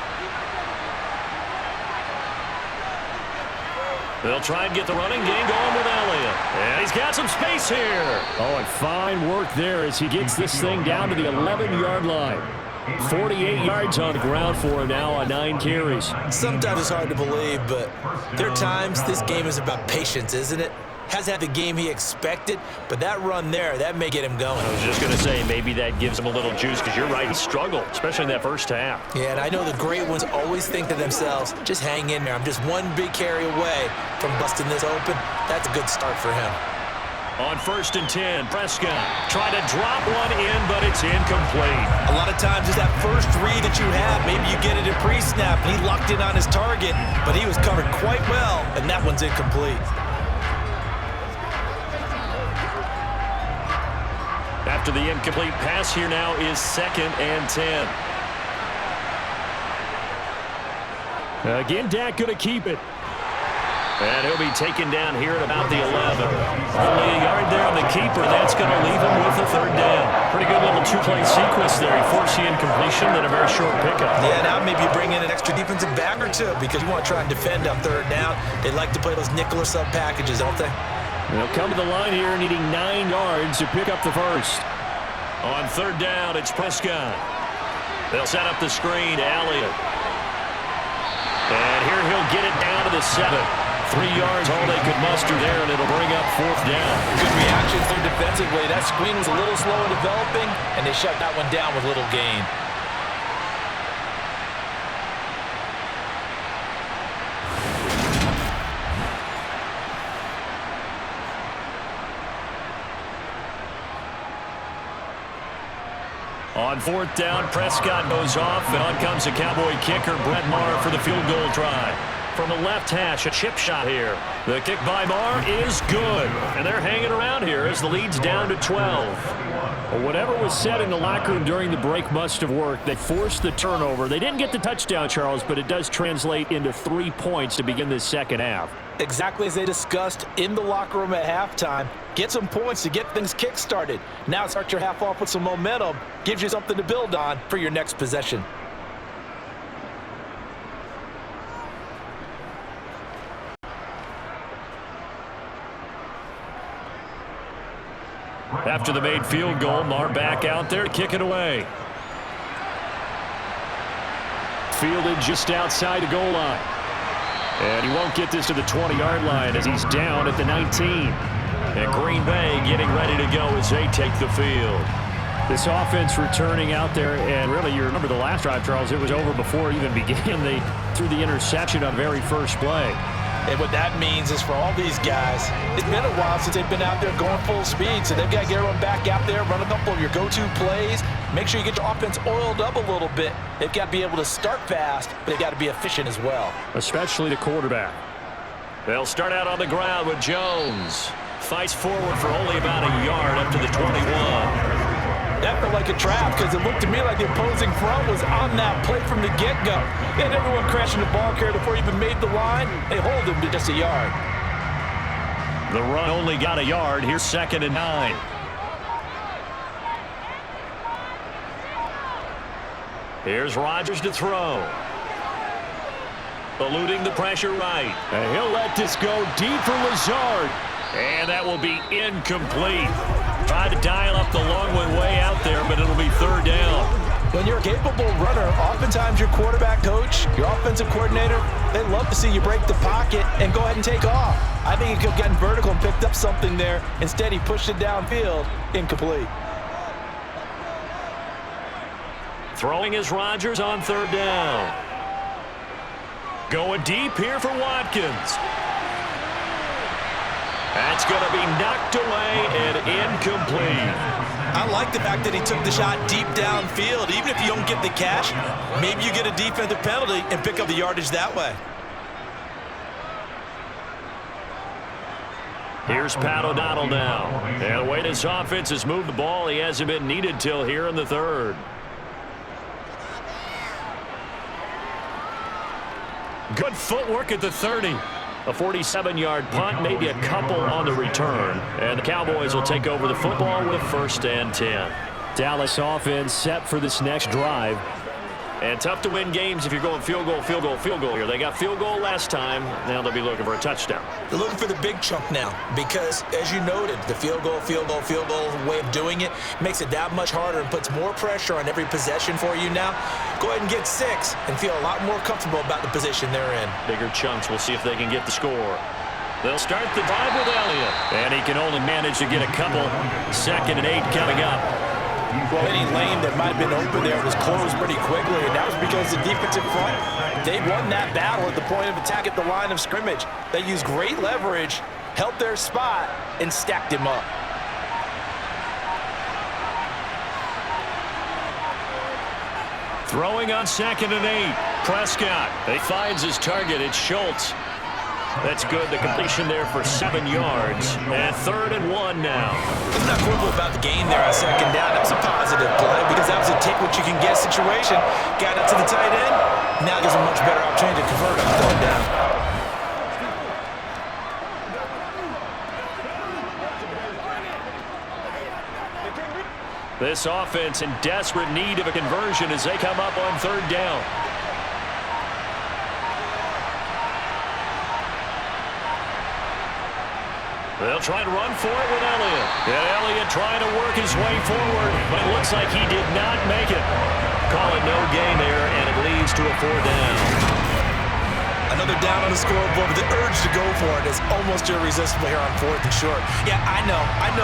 They'll try and get the running game going with Elliott. And he's got some space here. Oh, and fine work there as he gets this thing down to the 11-yard line. 48 yards on the ground for him now on 9 carries. Sometimes it's hard to believe, but there are times this game is about patience, isn't it? Hasn't had the game he expected, but that run there, that may get him going. I was just going to say, maybe that gives him a little juice, because you're right, he struggled, especially in that first half. Yeah, and I know the great ones always think to themselves, just hang in there. I'm just one big carry away from busting this open. That's a good start for him. On 1st and 10, Prescott trying to drop one in, but it's incomplete. A lot of times it's that first read that you have. Maybe you get it at pre-snap, and he locked in on his target, but he was covered quite well, and that one's incomplete. After the incomplete pass, here now is 2nd and 10. Again, Dak going to keep it. And he'll be taken down here at about the 11. Only a yard there on the keeper. That's going to leave him with a 3rd down. Pretty good little 2-play sequence there. He forced the incompletion, then a very short pickup. Yeah, now maybe you bring in an extra defensive back or two because you want to try and defend on 3rd down. They like to play those nickel or sub packages, don't they? They'll come to the line here needing 9 yards to pick up the first. On 3rd down, it's Prescott. They'll set up the screen to Elliott. And here he'll get it down to the 7. 3 yards, all they could muster there, and it'll bring up 4th down. Good reactions there defensively. That screen was a little slow in developing, and they shut that one down with little gain. On 4th down, Prescott goes off, and on comes the Cowboy kicker, Brett Maher, for the field goal try. From the left hash, a chip shot here. The kick by Maher is good, and they're hanging around here as the lead's down to 12. Well, whatever was said in the locker room during the break must have worked. They forced the turnover. They didn't get the touchdown, Charles, but it does translate into 3 points to begin this second half. Exactly as they discussed in the locker room at halftime. Get some points to get things kick-started. Now start your half off with some momentum. Gives you something to build on for your next possession. After the made field goal, Maher back out there to kick it away. Fielded just outside the goal line. And he won't get this to the 20-yard line as he's down at the 19. And Green Bay getting ready to go as they take the field. This offense returning out there, and really, you remember the last drive, Charles, it was over before it even began. They threw the interception on very first play. And what that means is for all these guys, it's been a while since they've been out there going full speed, so they've got to get everyone back out there, run a couple of your go-to plays, make sure you get your offense oiled up a little bit. They've got to be able to start fast, but they've got to be efficient as well. Especially the quarterback. They'll start out on the ground with Jones. Fights forward for only about a yard up to the 21. That felt like a trap because it looked to me like the opposing front was on that play from the get-go. They had everyone crashing the ball carrier before he even made the line. They hold him to just a yard. The run only got a yard. Here's 2nd and 9. Here's Rodgers to throw. Eluding the pressure right. And he'll let this go deep for Lazard. And that will be incomplete. Tried to dial up the long one way out there, but it'll be 3rd down. When you're a capable runner, oftentimes your quarterback coach, your offensive coordinator, they love to see you break the pocket and go ahead and take off. I think he could have gotten vertical and picked up something there. Instead, he pushed it downfield, incomplete. Throwing is Rodgers on 3rd down. Going deep here for Watkins. That's going to be knocked away and incomplete. I like the fact that he took the shot deep downfield. Even if you don't get the catch, maybe you get a defensive penalty and pick up the yardage that way. Here's Pat O'Donnell now. And the way this offense has moved the ball, he hasn't been needed till here in the 3rd. Good footwork at the 30. A 47-yard punt, maybe a couple on the return. And the Cowboys will take over the football with 1st and 10. Dallas offense set for this next drive. And tough to win games if you're going field goal, field goal, field goal here. They got field goal last time. Now they'll be looking for a touchdown. They're looking for the big chunk now because, as you noted, the field goal way of doing it makes it that much harder and puts more pressure on every possession for you now. Go ahead and get 6 and feel a lot more comfortable about the position they're in. Bigger chunks. We'll see if they can get the score. They'll start the drive with Elliott. And he can only manage to get a couple. 2nd and 8 coming up. Well, any lane that might have been open there was closed pretty quickly, and that was because the defensive front, they won that battle at the point of attack at the line of scrimmage. They used great leverage, held their spot, and stacked him up. Throwing on 2nd and 8. Prescott. He finds his target. It's Schultz. That's good. The completion there for 7 yards. And 3rd and 1 now. It's not quibble about the gain there on 2nd down. That was a positive play because that was a take what you can get situation. Got it to the tight end. Now gives a much better opportunity to convert on 3rd down. This offense in desperate need of a conversion as they come up on 3rd down. They'll try to run for it with Elliott. And Elliott trying to work his way forward, but it looks like he did not make it. Call it no gain there, and it leads to a 4th down. Another down on the scoreboard, but the urge to go for it is almost irresistible here on 4th and short. Yeah, I know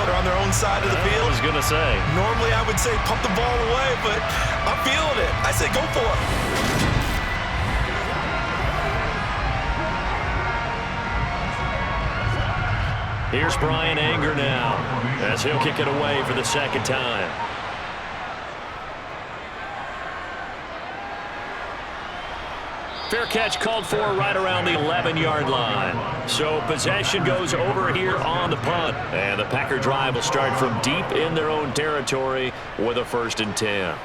they're on their own side of the field. I was going to say. Normally I would say pump the ball away, but I'm feeling it. I say go for it. Here's Brian Anger now as he'll kick it away for the 2nd time. Fair catch called for right around the 11-yard line. So possession goes over here on the punt. And the Packer drive will start from deep in their own territory with a 1st and 10.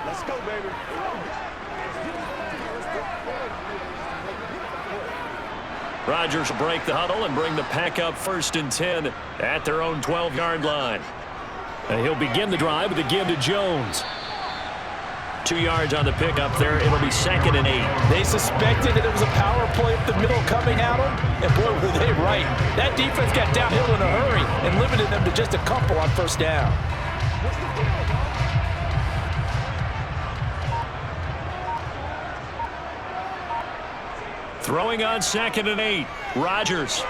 Let's go, baby. Rodgers will break the huddle and bring the Pack up 1st and 10 at their own 12-yard line. And he'll begin the drive with a give to Jones. 2 yards on the pickup there. It'll be 2nd and 8. They suspected that it was a power play up the middle coming at them, and boy, were they right. That defense got downhill in a hurry and limited them to just a couple on 1st down. Throwing on 2nd and 8. Rodgers.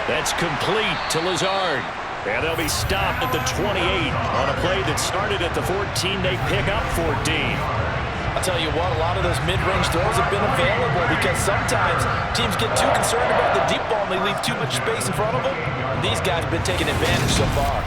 That's complete to Lazard. And they'll be stopped at the 28 on a play that started at the 14. They pick up 14. I'll tell you what, a lot of those mid-range throws have been available because sometimes teams get too concerned about the deep ball and they leave too much space in front of them. These guys have been taking advantage so far.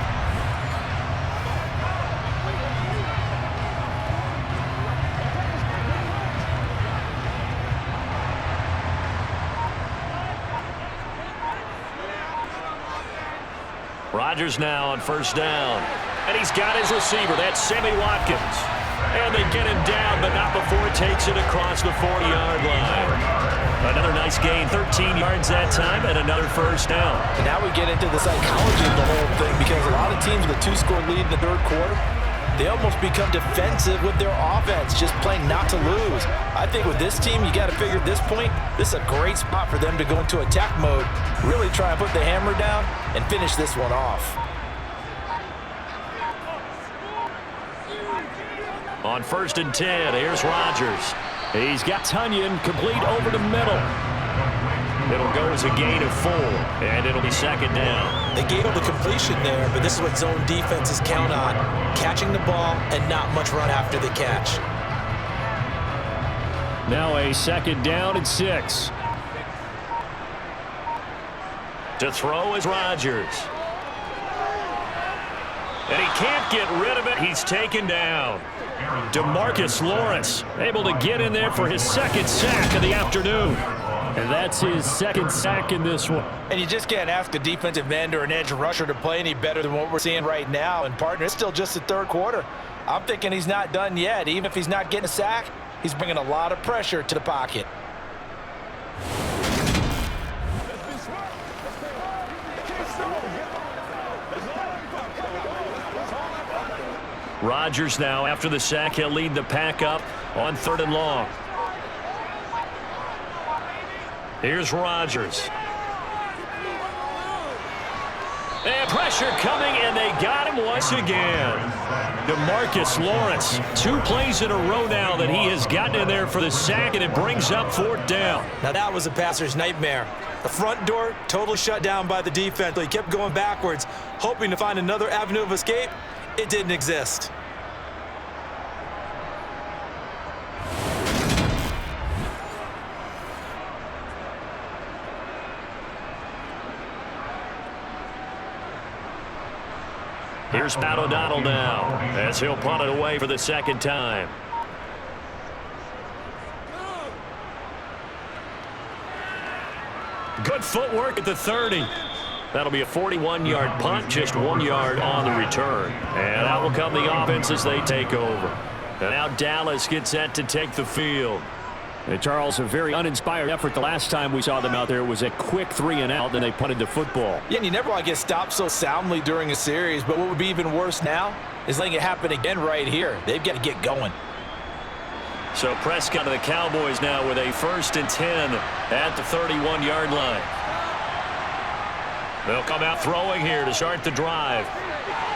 Rodgers now on first down. And he's got his receiver. That's Sammy Watkins. And they get him down, but not before it takes it across the 40-yard line. Another nice gain, 13 yards that time, and another first down. And now we get into the psychology of the whole thing, because a lot of teams with a 2-score lead in the third quarter, they almost become defensive with their offense, just playing not to lose. I think with this team, you got to figure at this point, this is a great spot for them to go into attack mode, really try and put the hammer down and finish this one off. On 1st and 10, here's Rodgers. He's got Tunyon complete over the middle. It'll go as a gain of 4, and it'll be second down. They gave up a completion there, but this is what zone defenses count on, catching the ball and not much run after the catch. Now a second down and 6. To throw is Rodgers. And he can't get rid of it. He's taken down. DeMarcus Lawrence able to get in there for his second sack of the afternoon. And that's his second sack in this one. And you just can't ask a defensive end or an edge rusher to play any better than what we're seeing right now. And, partner, it's still just the third quarter. I'm thinking he's not done yet. Even if he's not getting a sack, he's bringing a lot of pressure to the pocket. Rodgers now, after the sack, he'll lead the pack up on 3rd and long. Here's Rodgers. And pressure coming, and they got him once again. DeMarcus Lawrence, 2 plays in a row now that he has gotten in there for the sack, and it brings up 4th down. Now that was a passer's nightmare. The front door totally shut down by the defense. He kept going backwards, hoping to find another avenue of escape. It didn't exist. Here's Matt O'Donnell now, as he'll punt it away for the second time. Good footwork at the 30. That'll be a 41-yard punt, just 1 yard on the return. And out will come the offense as they take over. And now Dallas gets set to take the field. And Charles, a very uninspired effort. The last time we saw them out there was a quick 3 and out, then they punted the football. Yeah, and you never want to get stopped so soundly during a series, but what would be even worse now is letting it happen again right here. They've got to get going. So Prescott of the Cowboys now with a 1st and 10 at the 31-yard line. They'll come out throwing here to start the drive.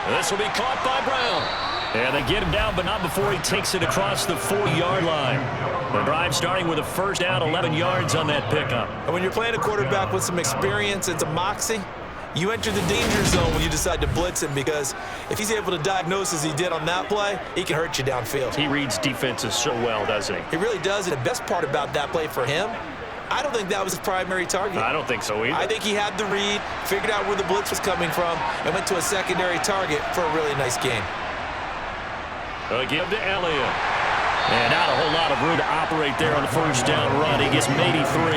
And this will be caught by Brown. And they get him down, but not before he takes it across the 40-yard line. The drive starting with a first down, 11 yards on that pickup. And when you're playing a quarterback with some experience and some moxie, you enter the danger zone when you decide to blitz him, because if he's able to diagnose as he did on that play, he can hurt you downfield. He reads defenses so well, doesn't he? He really does, and the best part about that play for him, I don't think that was his primary target. I don't think so either. I think he had the read, figured out where the blitz was coming from, and went to a secondary target for a really nice game. They'll give to Elliott. And not a whole lot of room to operate there on the first down run. He gets maybe 3.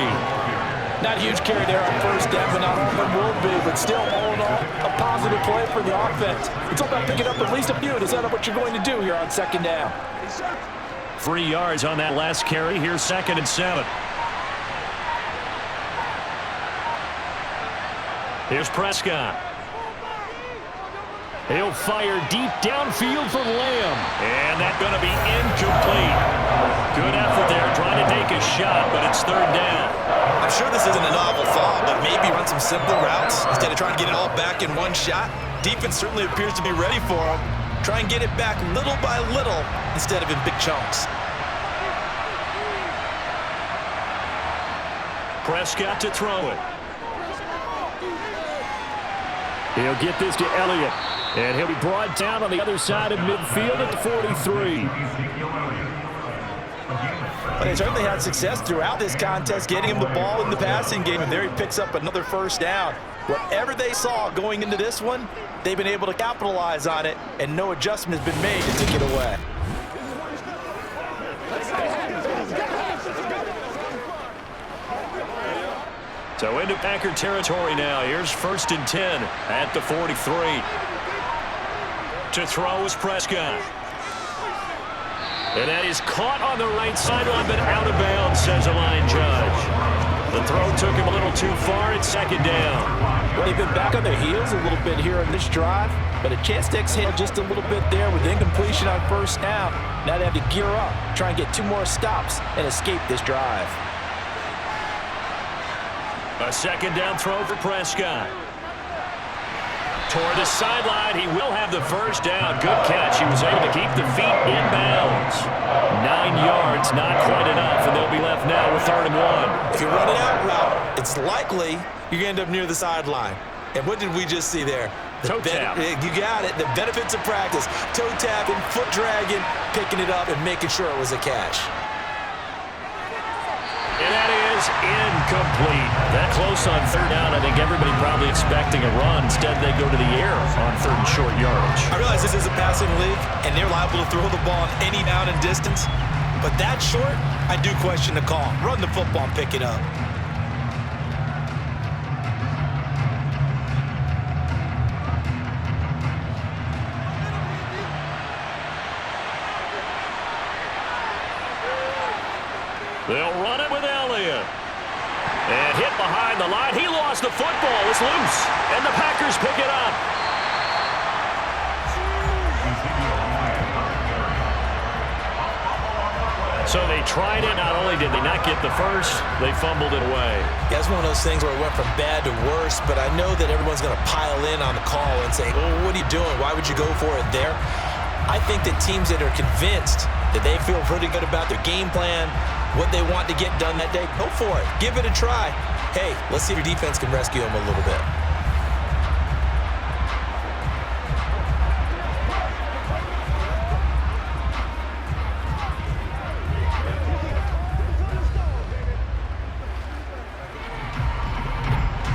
Not a huge carry there on first down, but not all of them will be. But still, all in all, a positive play for the offense. It's all about picking up at least a few to set up what you're going to do here on second down. 3 yards on that last carry. Here's 2nd and 7. Here's Prescott. He'll fire deep downfield for Lamb. And that's going to be incomplete. Good effort there trying to take a shot, but it's 3rd down. I'm sure this isn't a novel thought, but maybe run some simple routes instead of trying to get it all back in one shot. Defense certainly appears to be ready for him. Try and get it back little by little instead of in big chunks. Prescott to throw it. He'll get this to Elliott. And he'll be brought down on the other side of midfield at the 43. But they certainly had success throughout this contest, getting him the ball in the passing game, and there he picks up another first down. Whatever they saw going into this one, they've been able to capitalize on it, and no adjustment has been made to take it away. So into Packer territory now. Here's 1st and 10 at the 43. To throw is Prescott. And that is caught on the right sideline, but out of bounds, says a line judge. The throw took him a little too far. It's 2nd down. They've been back on their heels a little bit here in this drive, but a chance to exhale just a little bit there with incompletion on 1st down. Now they have to gear up, try and get 2 more stops, and escape this drive. A 2nd down throw for Prescott. Toward the sideline, he will have the 1st down. Good catch. He was able to keep the feet in bounds. 9 yards, not quite enough, and they'll be left now with 3rd and 1. If you run it out route, it's likely you're going to end up near the sideline. And what did we just see there? Toe tap. You got it. The benefits of practice. Toe tapping, foot dragging, picking it up, and making sure it was a catch. And that is incomplete. That close on 3rd down. I think everybody probably expecting a run. Instead, they go to the air on 3rd and short yardage. I realize this is a passing league, and they're liable to throw the ball on any down and distance. But that short, I do question the call. Run the football and pick it up. They'll run it with Elliott. And hit behind the line. He lost the football. It's loose. And the Packers pick it up. So they tried it. Not only did they not get the first, they fumbled it away. That's one of those things where it went from bad to worse, but I know that everyone's going to pile in on the call and say, oh, what are you doing? Why would you go for it there? I think that teams that are convinced that they feel pretty good about their game plan, what they want to get done that day, go for it. Give it a try. Hey, let's see if your defense can rescue them a little bit.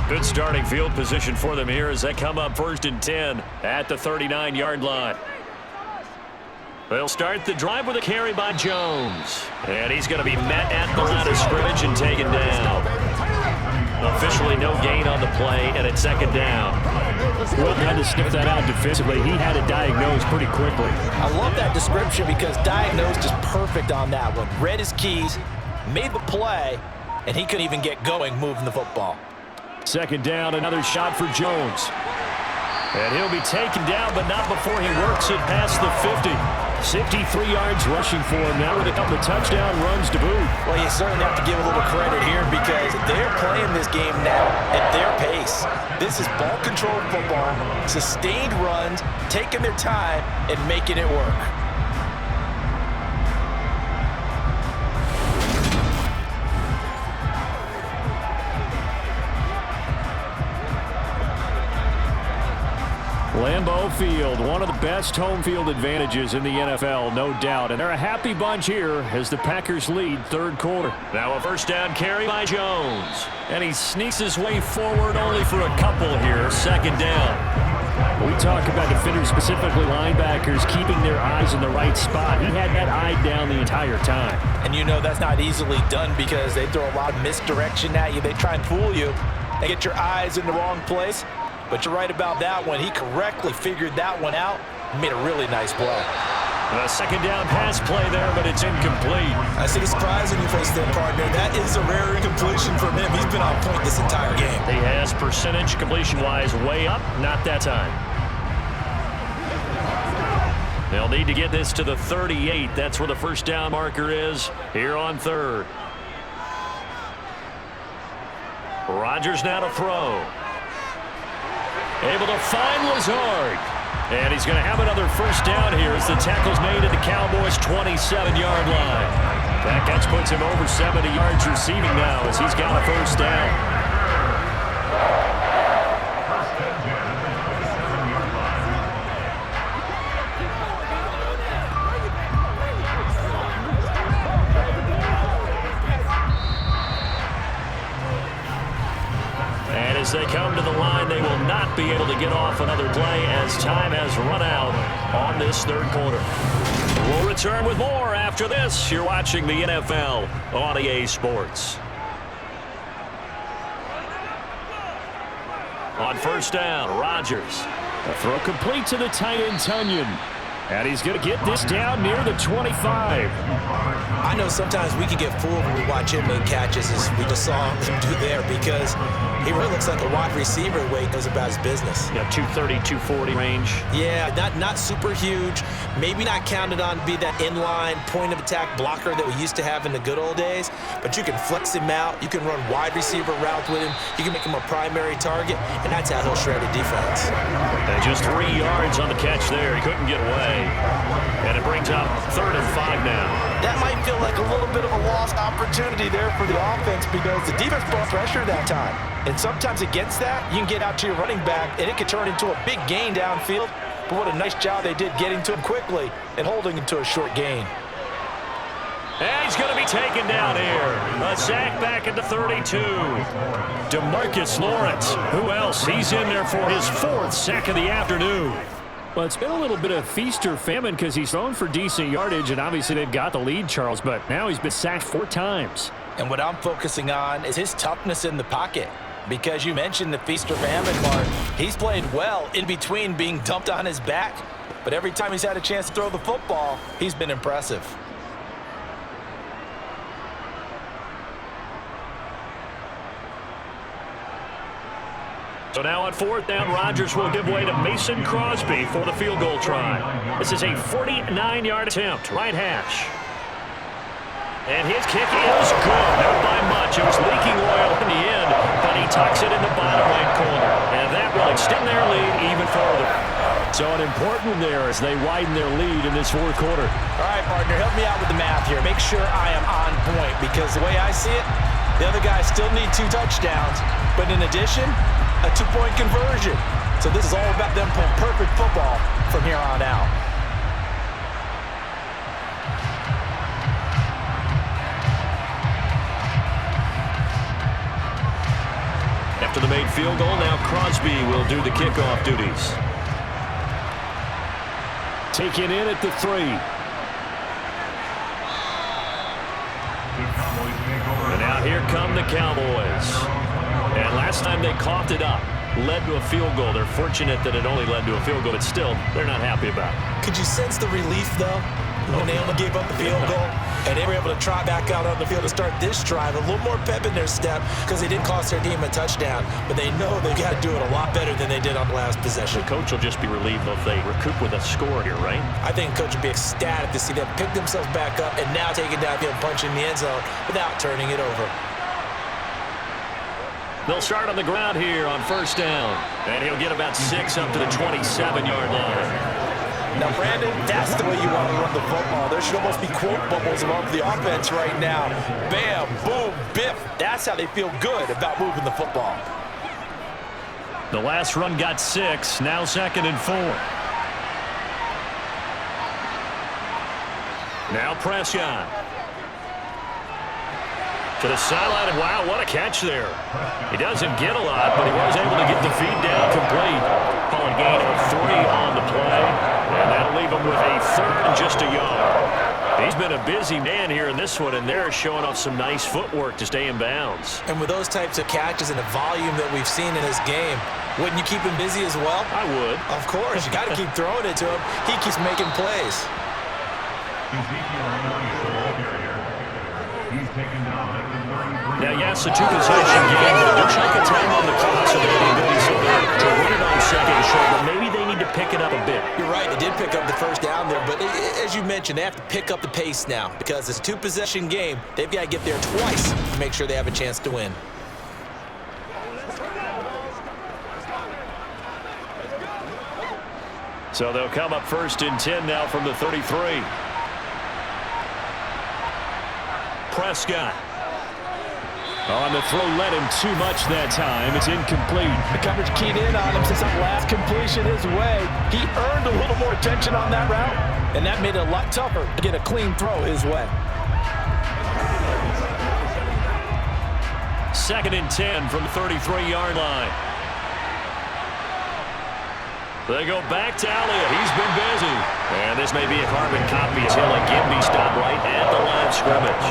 Good starting field position for them here as they come up 1st and 10 at the 39-yard line. They'll start the drive with a carry by Jones. And he's going to be met at the line of scrimmage and taken down. Officially no gain on the play, and it's 2nd down. Will had to sniff that out defensively. He had it diagnosed pretty quickly. I love that description because diagnosed is perfect on that one. Read his keys, made the play, and he couldn't even get going moving the football. 2nd down, another shot for Jones. And he'll be taken down, but not before he works it past the 50. 63 yards rushing for him now with a couple of touchdown runs to boot. Well, you certainly have to give a little credit here because they're playing this game now at their pace. This is ball control football, sustained runs, taking their time and making it work. Lambeau Field, one of the best home field advantages in the NFL, no doubt. And they're a happy bunch here as the Packers lead 3rd quarter. Now a 1st down carry by Jones. And he sneaks his way forward only for a couple here. 2nd down. We talk about defenders, specifically linebackers, keeping their eyes in the right spot. He had that eye down the entire time. And you know that's not easily done because they throw a lot of misdirection at you. They try and fool you and get your eyes in the wrong place. But you're right about that one. He correctly figured that one out and made a really nice play. A 2nd down pass play there, but it's incomplete. I see the surprise when you face their partner. That is a rare incompletion from him. He's been on point this entire game. He has percentage completion-wise way up, not that time. They'll need to get this to the 38. That's where the 1st down marker is here on 3rd. Rodgers now to throw. Able to find Lazard. And he's going to have another 1st down here as the tackle's made at the Cowboys' 27-yard line. That catch puts him over 70 yards receiving now as he's got a 1st down. As they come to the line, they will not be able to get off another play as time has run out on this 3rd quarter. We'll return with more after this. You're watching the NFL on EA Sports. On first down, Rodgers. A throw complete to the tight end, Tunyon. And he's going to get this down near the 25. I know sometimes we can get fooled when we watch him make catches, as we just saw him do there, because he really looks like a wide receiver the way he goes about his business. Yeah, 230, 240 range. Yeah, not super huge. Maybe not counted on to be that inline point of attack blocker that we used to have in the good old days, but you can flex him out. You can run wide receiver routes with him. You can make him a primary target, and that's how he'll shred a defense. And just 3 yards on the catch there. He couldn't get away. And it brings up 3rd and 5 now. That might feel like a little bit of a lost opportunity there for the offense because the defense brought pressure that time. And sometimes against that, you can get out to your running back, and it could turn into a big gain downfield. But what a nice job they did getting to him quickly and holding him to a short gain. And he's going to be taken down here. A sack back at the 32. DeMarcus Lawrence. Who else? He's in there for his 4th sack of the afternoon. Well, it's been a little bit of feast or famine because he's thrown for decent yardage, and obviously they've got the lead, Charles, but now he's been sacked 4 times. And what I'm focusing on is his toughness in the pocket. Because you mentioned the feast or famine part, he's played well in between being dumped on his back. But every time he's had a chance to throw the football, he's been impressive. So now on 4th down, Rodgers will give way to Mason Crosby for the field goal try. This is a 49-yard attempt, right hash. And his kick is good. Not by much. It was leaking oil in the end, but he tucks it in the bottom right corner. And that will extend their lead even further. So an important there as they widen their lead in this 4th quarter. All right, partner, help me out with the math here. Make sure I am on point because the way I see it, the other guys still need 2 touchdowns. But in addition, a 2-point conversion. So this is all about them playing perfect football from here on out. After the made field goal, now Crosby will do the kickoff duties. Taken in at the 3. And now here come the Cowboys. And last time they coughed it up, led to a field goal. They're fortunate that it only led to a field goal, but still, they're not happy about it. Could you sense the relief, though, when they only gave up the field goal? And they were able to trot back out on the field to start this drive. A little more pep in their step because they didn't cost their team a touchdown. But they know they've got to do it a lot better than they did on the last possession. The coach will just be relieved if they recoup with a score here, right? I think the coach would be ecstatic to see them pick themselves back up and now take it downfield and punch in the end zone without turning it over. They'll start on the ground here on 1st down. And he'll get about 6 up to the 27-yard line. Now, Brandon, that's the way you want to run the football. There should almost be quote bubbles above the offense right now. Bam, boom, biff. That's how they feel good about moving the football. The last run got 6, now 2nd and 4. Now Prescott. To the sideline. Wow, what a catch there. He doesn't get a lot, but he was able to get the feed down complete. Call a gain of 3 on the play. And that'll leave him with a 3rd and just a yard. He's been a busy man here in this one, and they're showing off some nice footwork to stay in bounds. And with those types of catches and the volume that we've seen in this game, wouldn't you keep him busy as well? I would. Of course. You got to keep throwing it to him. He keeps making plays. Now, yes, a 2-possession game, but they're chunking time on the clock, so they're getting ready so to run it on 2nd and short, but maybe they need to pick it up a bit. You're right, they did pick up the 1st down there, but as you mentioned, they have to pick up the pace now because it's a 2-possession game. They've got to get there twice to make sure they have a chance to win. So they'll come up 1st and 10 now from the 33. Prescott. On the throw, led him too much that time. It's incomplete. The coverage keyed in on him since that last completion his way. He earned a little more attention on that route, and that made it a lot tougher to get a clean throw his way. 2nd and 10 from the 33-yard line. They go back to Elliott. He's been busy. And this may be a carbon copy as he'll again be stopped right at the line of scrimmage.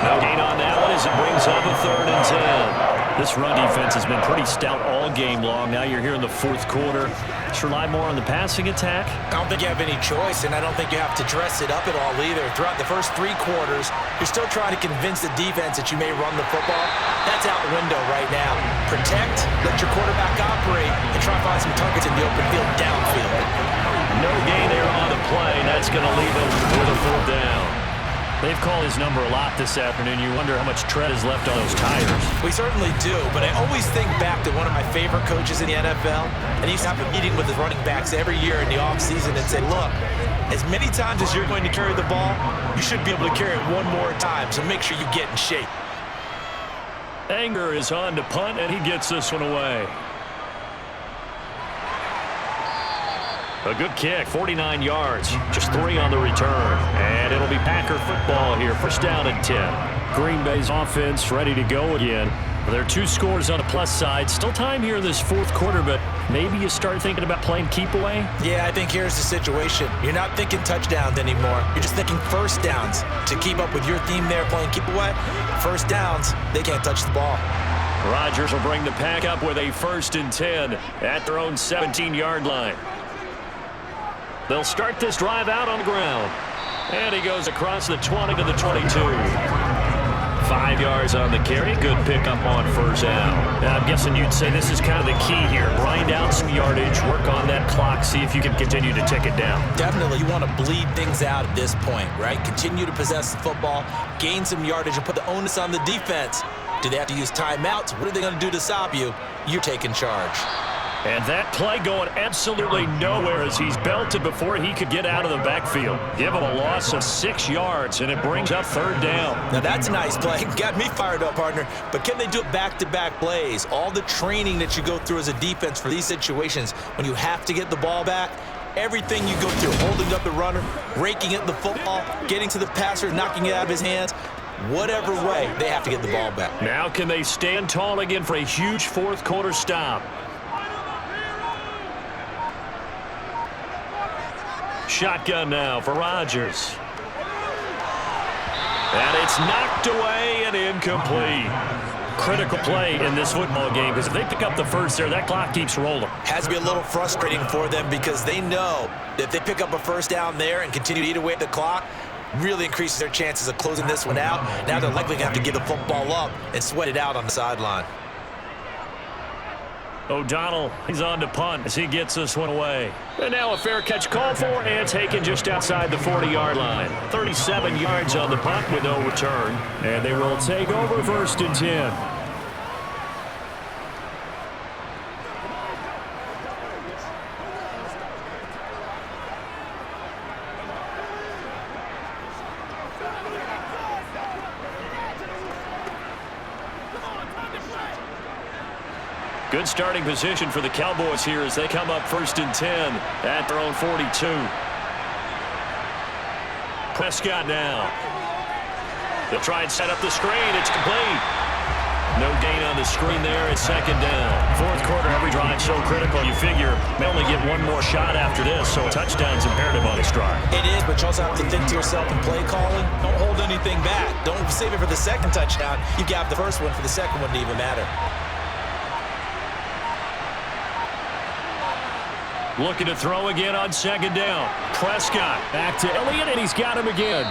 No gain on that one as it brings up a 3rd and 10. This run defense has been pretty stout all game long. Now you're here in the fourth quarter. Just rely more on the passing attack. I don't think you have any choice, and I don't think you have to dress it up at all either. Throughout the first 3 quarters, you're still trying to convince the defense that you may run the football. That's out the window right now. Protect, let your quarterback operate, and try to find some targets in the open field downfield. No gain there on the play, and that's going to leave him with a 4th down. They've called his number a lot this afternoon. You wonder how much tread is left on those tires. We certainly do, but I always think back to one of my favorite coaches in the NFL, and he used to have a meeting with his running backs every year in the offseason and say, look, as many times as you're going to carry the ball, you should be able to carry it one more time, so make sure you get in shape. Anger is on to punt, and he gets this one away. A good kick, 49 yards, just 3 on the return. And it'll be Packer football here, 1st down and 10. Green Bay's offense ready to go again. There are 2 scores on the plus side. Still time here in this 4th quarter, but maybe you start thinking about playing keep away? Yeah, I think here's the situation. You're not thinking touchdowns anymore. You're just thinking first downs. To keep up with your theme there, playing keep away, first downs, they can't touch the ball. Rodgers will bring the pack up with a 1st and 10 at their own 17-yard line. They'll start this drive out on the ground. And he goes across the 20 to the 22. 5 yards on the carry. Good pickup on 1st down. Now, I'm guessing you'd say this is kind of the key here. Grind out some yardage, work on that clock, see if you can continue to tick it down. Definitely, you want to bleed things out at this point, right? Continue to possess the football, gain some yardage, and put the onus on the defense. Do they have to use timeouts? What are they going to do to stop you? You're taking charge. And that play going absolutely nowhere as he's belted before he could get out of the backfield. Give him a loss of 6 yards, and it brings up 3rd down. Now that's a nice play. Got me fired up, partner. But can they do it back-to-back plays? All the training that you go through as a defense for these situations, when you have to get the ball back, everything you go through, holding up the runner, raking at the football, getting to the passer, knocking it out of his hands, whatever way, they have to get the ball back. Now can they stand tall again for a huge 4th quarter stop? Shotgun now for Rodgers. And it's knocked away and incomplete. Critical play in this football game because if they pick up the 1st there, that clock keeps rolling. Has to be a little frustrating for them because they know that if they pick up a 1st down there and continue to eat away at the clock, really increases their chances of closing this one out. Now they're likely going to have to give the football up and sweat it out on the sideline. O'Donnell, he's on to punt as he gets this one away. And now a fair catch called for and taken just outside the 40-yard line. 37 yards on the punt with no return. And they will take over 1st and 10. Good starting position for the Cowboys here as they come up 1st and 10 at their own 42. Prescott now. They'll try and set up the screen. It's complete. No gain on the screen there. It's 2nd down. 4th quarter, every drive so critical. You figure they only get one more shot after this, so a touchdown's imperative on this drive. It is, but you also have to think to yourself in play calling. Don't hold anything back. Don't save it for the 2nd touchdown. You got the 1st one for the 2nd one to even matter. Looking to throw again on 2nd down. Prescott back to Elliott, and he's got him again.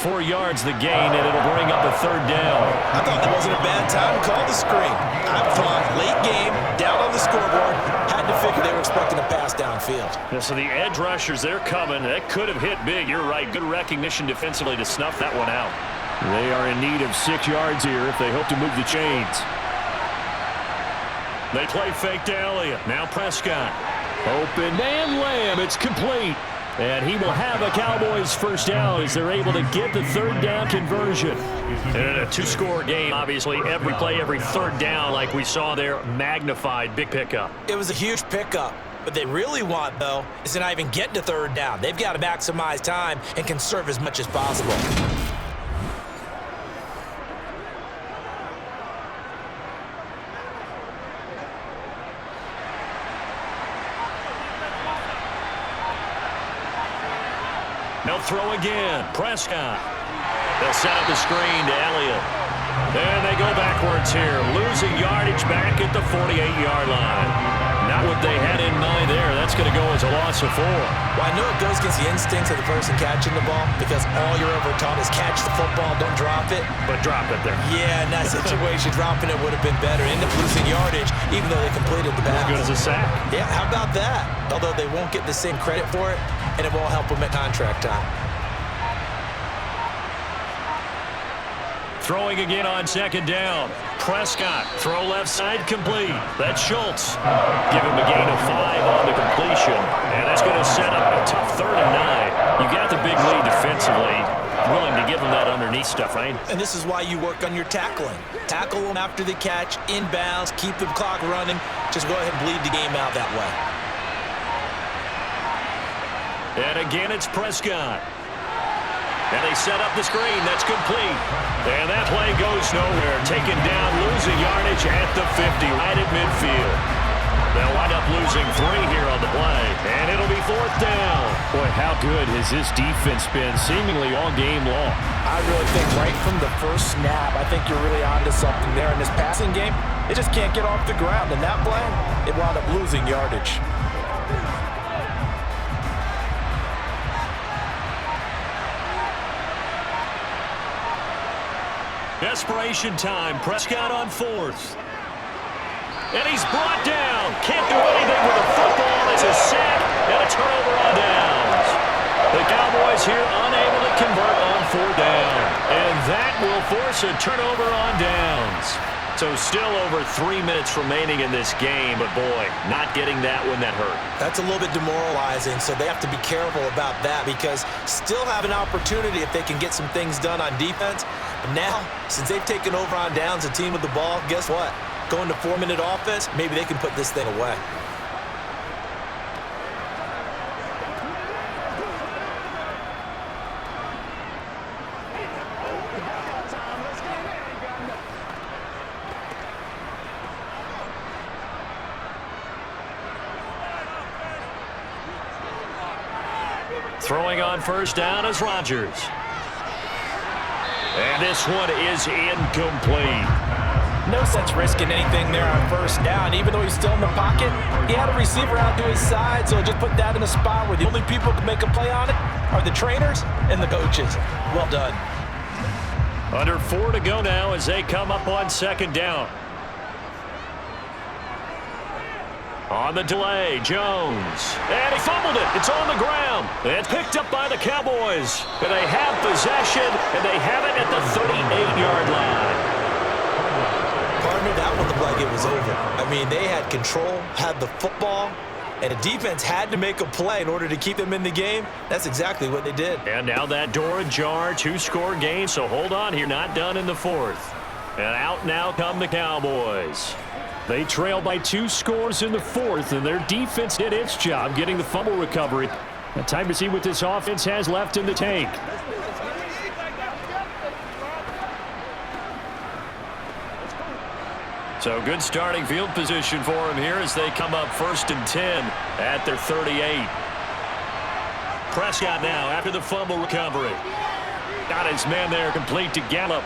4 yards the gain, and it'll bring up a 3rd down. I thought that wasn't a bad time to call the screen. I thought late game, down on the scoreboard, had to figure they were expecting a pass downfield. Yeah, so the edge rushers, they're coming. That could have hit big. You're right. Good recognition defensively to snuff that one out. They are in need of 6 yards here if they hope to move the chains. They play fake to Elliott. Now Prescott. Open man Lamb. It's complete. And he will have a Cowboys 1st down as they're able to get the 3rd down conversion. And in a 2-score game, obviously, every play, every 3rd down, like we saw there, magnified. Big pickup. It was a huge pickup. What they really want, though, is to not even get to 3rd down. They've got to maximize time and conserve as much as possible. They'll throw again. Prescott. They'll set up the screen to Elliott. And they go back backwards here, losing yardage back at the 48-yard line. Not what they had in mind there. That's going to go as a loss of 4. Well, I know it goes against the instincts of the person catching the ball because all you're ever taught is catch the football, don't drop it. But drop it there. Yeah, in that situation, dropping it would have been better. End up losing yardage, even though they completed the pass. As good as a sack. Yeah, how about that? Although they won't get the same credit for it, and it won't help them at contract time. Throwing again on second down. Prescott, throw left side complete. That's Schultz. Give him a gain of 5 on the completion. And that's going to set up a tough 3rd and 9. You got the big lead defensively. Willing to give them that underneath stuff, right? And this is why you work on your tackling. Tackle them after the catch, inbounds, keep the clock running. Just go ahead and bleed the game out that way. And again, it's Prescott. And they set up the screen. That's complete. And that play goes nowhere. Taken down, losing yardage at the 50, right at midfield. They'll wind up losing 3 here on the play. And it'll be 4th down. Boy, how good has this defense been seemingly all game long? I really think right from the first snap, I think you're really onto something there in this passing game. It just can't get off the ground. And that play, it wound up losing yardage. Desperation time. Prescott on 4th. And he's brought down. Can't do anything with the football. It's a sack and a turnover on downs. The Cowboys here unable to convert on 4th down. And that will force a turnover on downs. So still over 3 minutes remaining in this game, but boy, not getting that one that hurt. That's a little bit demoralizing, so they have to be careful about that because still have an opportunity if they can get some things done on defense. But now, since they've taken over on downs, a team with the ball, guess what? Going to 4-minute offense, maybe they can put this thing away. Throwing on 1st down is Rodgers. And this one is incomplete. No sense risking anything there on 1st down. Even though he's still in the pocket, he had a receiver out to his side, so just put that in a spot where the only people who can make a play on it are the trainers and the coaches. Well done. Under 4 to go now as they come up on 2nd down. On the delay, Jones. And he fumbled it. It's on the ground. It's picked up by the Cowboys. And they have possession, and they have it at the 38-yard line. Partner, that one looked like it was over. I mean, they had control, had the football, and the defense had to make a play in order to keep them in the game. That's exactly what they did. And now that door ajar, 2-score game, so hold on here. Not done in the 4th. And out now come the Cowboys. They trail by 2 scores in the 4th, and their defense did its job getting the fumble recovery. Now time to see what this offense has left in the tank. So good starting field position for them here as they come up 1st and 10 at their 38. Prescott now after the fumble recovery. Got his man there complete to Gallup.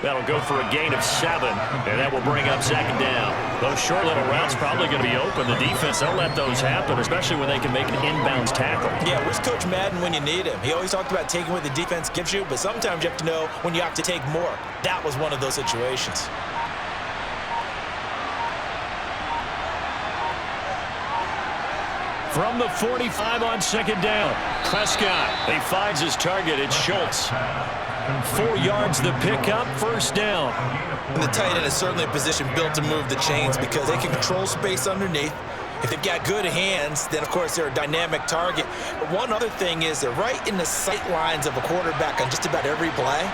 That'll go for a gain of 7, and that will bring up 2nd down. Those short little routes probably going to be open. The defense, they'll let those happen, especially when they can make an inbounds tackle. Yeah, where's Coach Madden when you need him? He always talked about taking what the defense gives you, but sometimes you have to know when you have to take more. That was one of those situations. From the 45 on 2nd down, Prescott. He finds his target. It's Schultz. 4 yards the pickup, 1st down. And the tight end is certainly a position built to move the chains because they can control space underneath. If they've got good hands, then of course they're a dynamic target. But one other thing is they're right in the sight lines of a quarterback on just about every play.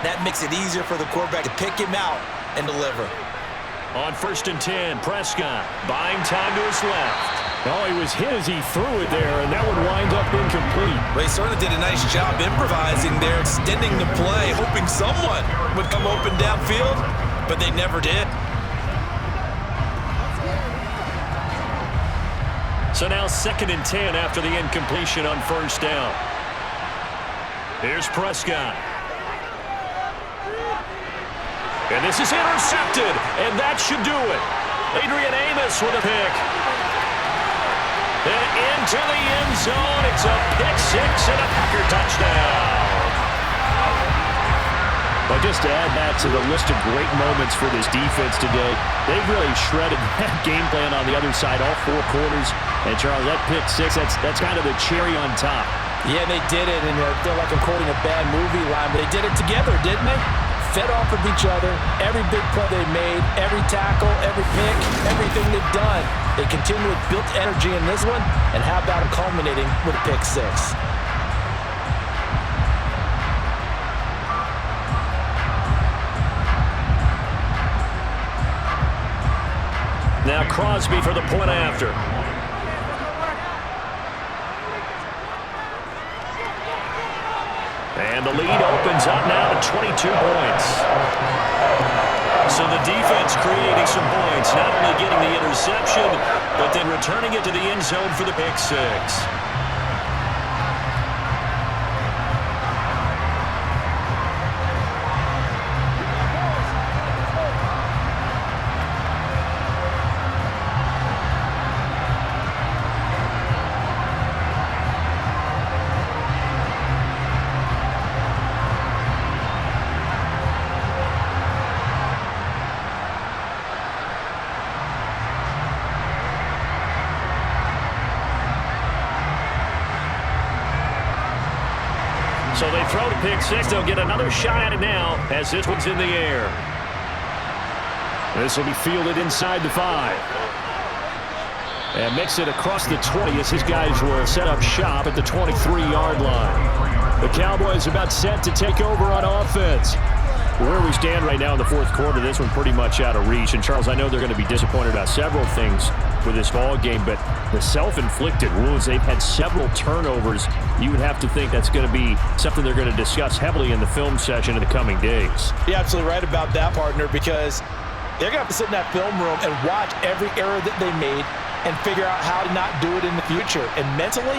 That makes it easier for the quarterback to pick him out and deliver. On 1st and 10, Prescott buying time to his left. Oh, he was hit as he threw it there, and that would wind up incomplete. They certainly did a nice job improvising there, extending the play, hoping someone would come open downfield, but they never did. So now 2nd and 10 after the incompletion on 1st down. Here's Prescott. And this is intercepted, and that should do it. Adrian Amos with a pick. And into the end zone. It's a pick six and a Packer touchdown. But just to add that to the list of great moments for this defense today, they've really shredded that game plan on the other side, all four quarters. And, Charles, that pick six, that's kind of the cherry on top. Yeah, they did it, and I feel like I'm quoting a bad movie line, but they did it together, didn't they? Fed off of each other, every big play they made, every tackle, every pick, everything they've done. They continually built energy in this one, and how about it culminating with a pick six? Now Crosby for the point after. And the lead opens up now to 22 points. So the defense creating some points, not only getting the interception, but then returning it to the end zone for the pick six. So they throw to pick six. They'll get another shot at it now as this one's in the air. This will be fielded inside the 5. And makes it across the 20 as his guys will set up shop at the 23-yard line. The Cowboys about set to take over on offense. Where we stand right now in the fourth quarter, this one pretty much out of reach. And, Charles, I know they're going to be disappointed about several things with this ball game, but the self-inflicted wounds, they've had several turnovers. You would have to think that's going to be something they're going to discuss heavily in the film session in the coming days. You're absolutely right about that, partner, because they're going to have to sit in that film room and watch every error that they made and figure out how to not do it in the future. And mentally,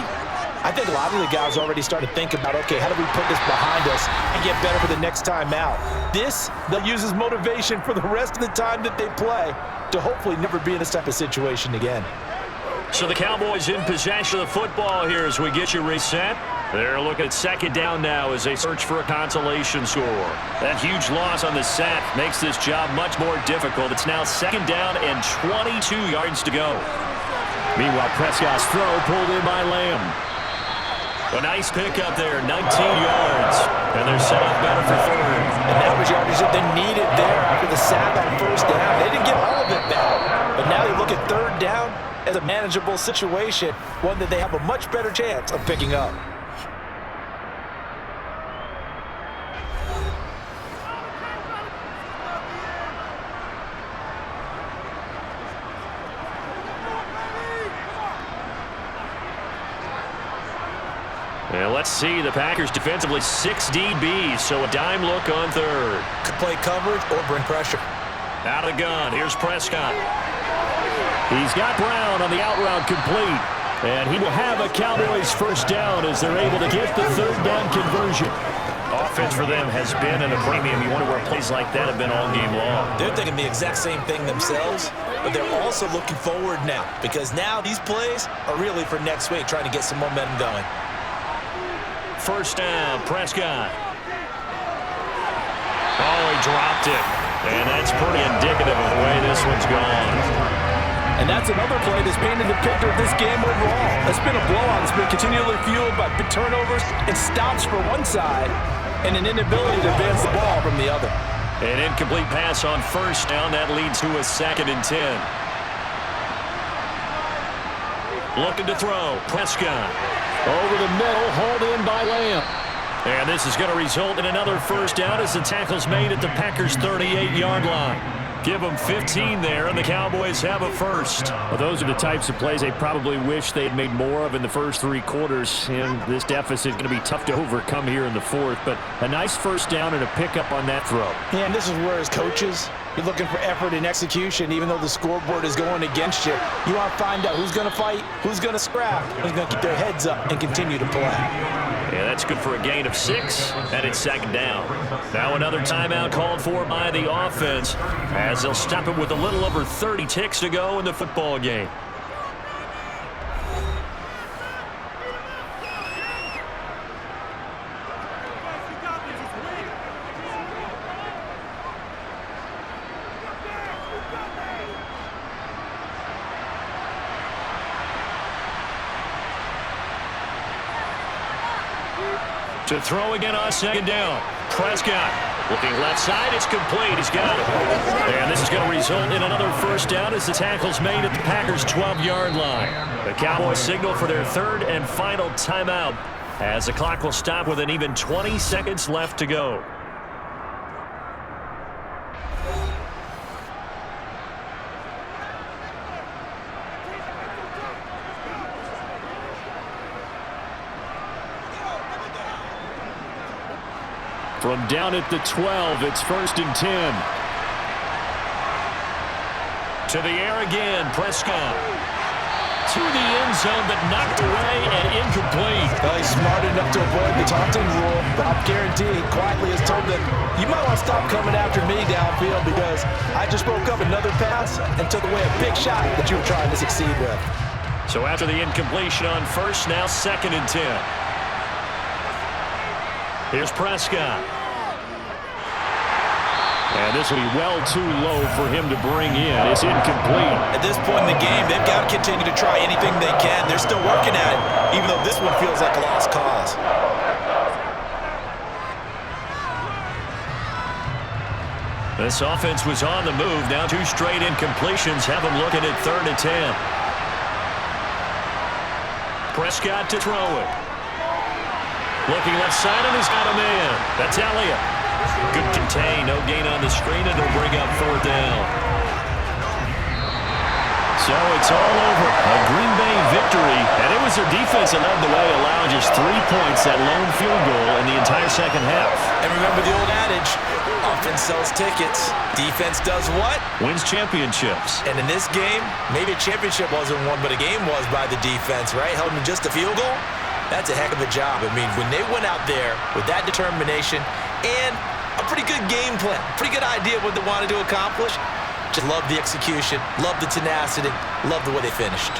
I think a lot of the guys already start to think about, okay, how do we put this behind us and get better for the next time out? This, they'll use as motivation for the rest of the time that they play to hopefully never be in this type of situation again. So the Cowboys in possession of the football here as we get you reset. They're looking at second down now as they search for a consolation score. That huge loss on the sack makes this job much more difficult. It's now second down and 22 yards to go. Meanwhile, Prescott's throw pulled in by Lamb. A nice pick up there, 19 yards. And they're set up better for third. And that was yardage that they needed there after the sack on first down. They didn't get all of it back. But now they look at third down as a manageable situation, one that they have a much better chance of picking up. And let's see, the Packers defensively 6 DBs, so a dime look on third. Could play coverage or bring pressure. Out of the gun, here's Prescott. He's got Brown on the out route complete. And he will have a Cowboys first down as they're able to get the third down conversion. Offense for them has been in a premium. You wonder where plays like that have been all game long. They're thinking the exact same thing themselves, but they're also looking forward now because now these plays are really for next week, trying to get some momentum going. First down, Prescott. Oh, he dropped it. And that's pretty indicative of the way this one's gone. And that's another play that's painted the picture of this game overall. It's been a blowout. It's been continually fueled by big turnovers and stops for one side and an inability to advance the ball from the other. An incomplete pass on first down. That leads to a 2nd and 10. Looking to throw. Prescott. Over the middle, hauled in by Lamb. And this is going to result in another first down as the tackle's made at the Packers' 38-yard line. Give them 15 there, and the Cowboys have a first. Well, those are the types of plays they probably wish they had made more of in the first 3 quarters. And this deficit is going to be tough to overcome here in the fourth. But a nice first down and a pickup on that throw. Yeah, and this is where, as coaches, you're looking for effort and execution, even though the scoreboard is going against you. You want to find out who's going to fight, who's going to scrap, who's going to keep their heads up and continue to play. Yeah, that's good for a gain of 6, and it's second down. Now another timeout called for by the offense, as they'll stop it with a little over 30 ticks to go in the football game. To throw again on second down. Prescott looking left side. It's complete. He's got it. And this is going to result in another first down as the tackle's made at the Packers' 12-yard line. The Cowboys signal for their third and final timeout as the clock will stop with an even 20 seconds left to go. From down at the 12, it's 1st and 10. To the air again, Prescott. To the end zone, but knocked away and incomplete. Well, he's smart enough to avoid the taunting rule, but I'll guarantee he quietly has told them, you might want to stop coming after me downfield because I just broke up another pass and took away a big shot that you were trying to succeed with. So after the incompletion on first, now 2nd and 10. Here's Prescott. And this will be well too low for him to bring in. It's incomplete. At this point in the game, they've got to continue to try anything they can. They're still working at it, even though this one feels like a lost cause. This offense was on the move. Now 2 straight incompletions have them looking at 3rd and 10. Prescott to throw it. Looking left side, and he's got a man. That's Elliott. Good contain. No gain on the screen, and it'll bring up 4th down. So it's all over. A Green Bay victory. And it was their defense that led the way, allowing just 3 points, that lone field goal in the entire second half. And remember the old adage, offense sells tickets. Defense does what? Wins championships. And in this game, maybe a championship wasn't won, but a game was by the defense, right? Held them just a field goal. That's a heck of a job. I mean, when they went out there with that determination and a pretty good game plan, pretty good idea of what they wanted to accomplish, just love the execution, love the tenacity, love the way they finished.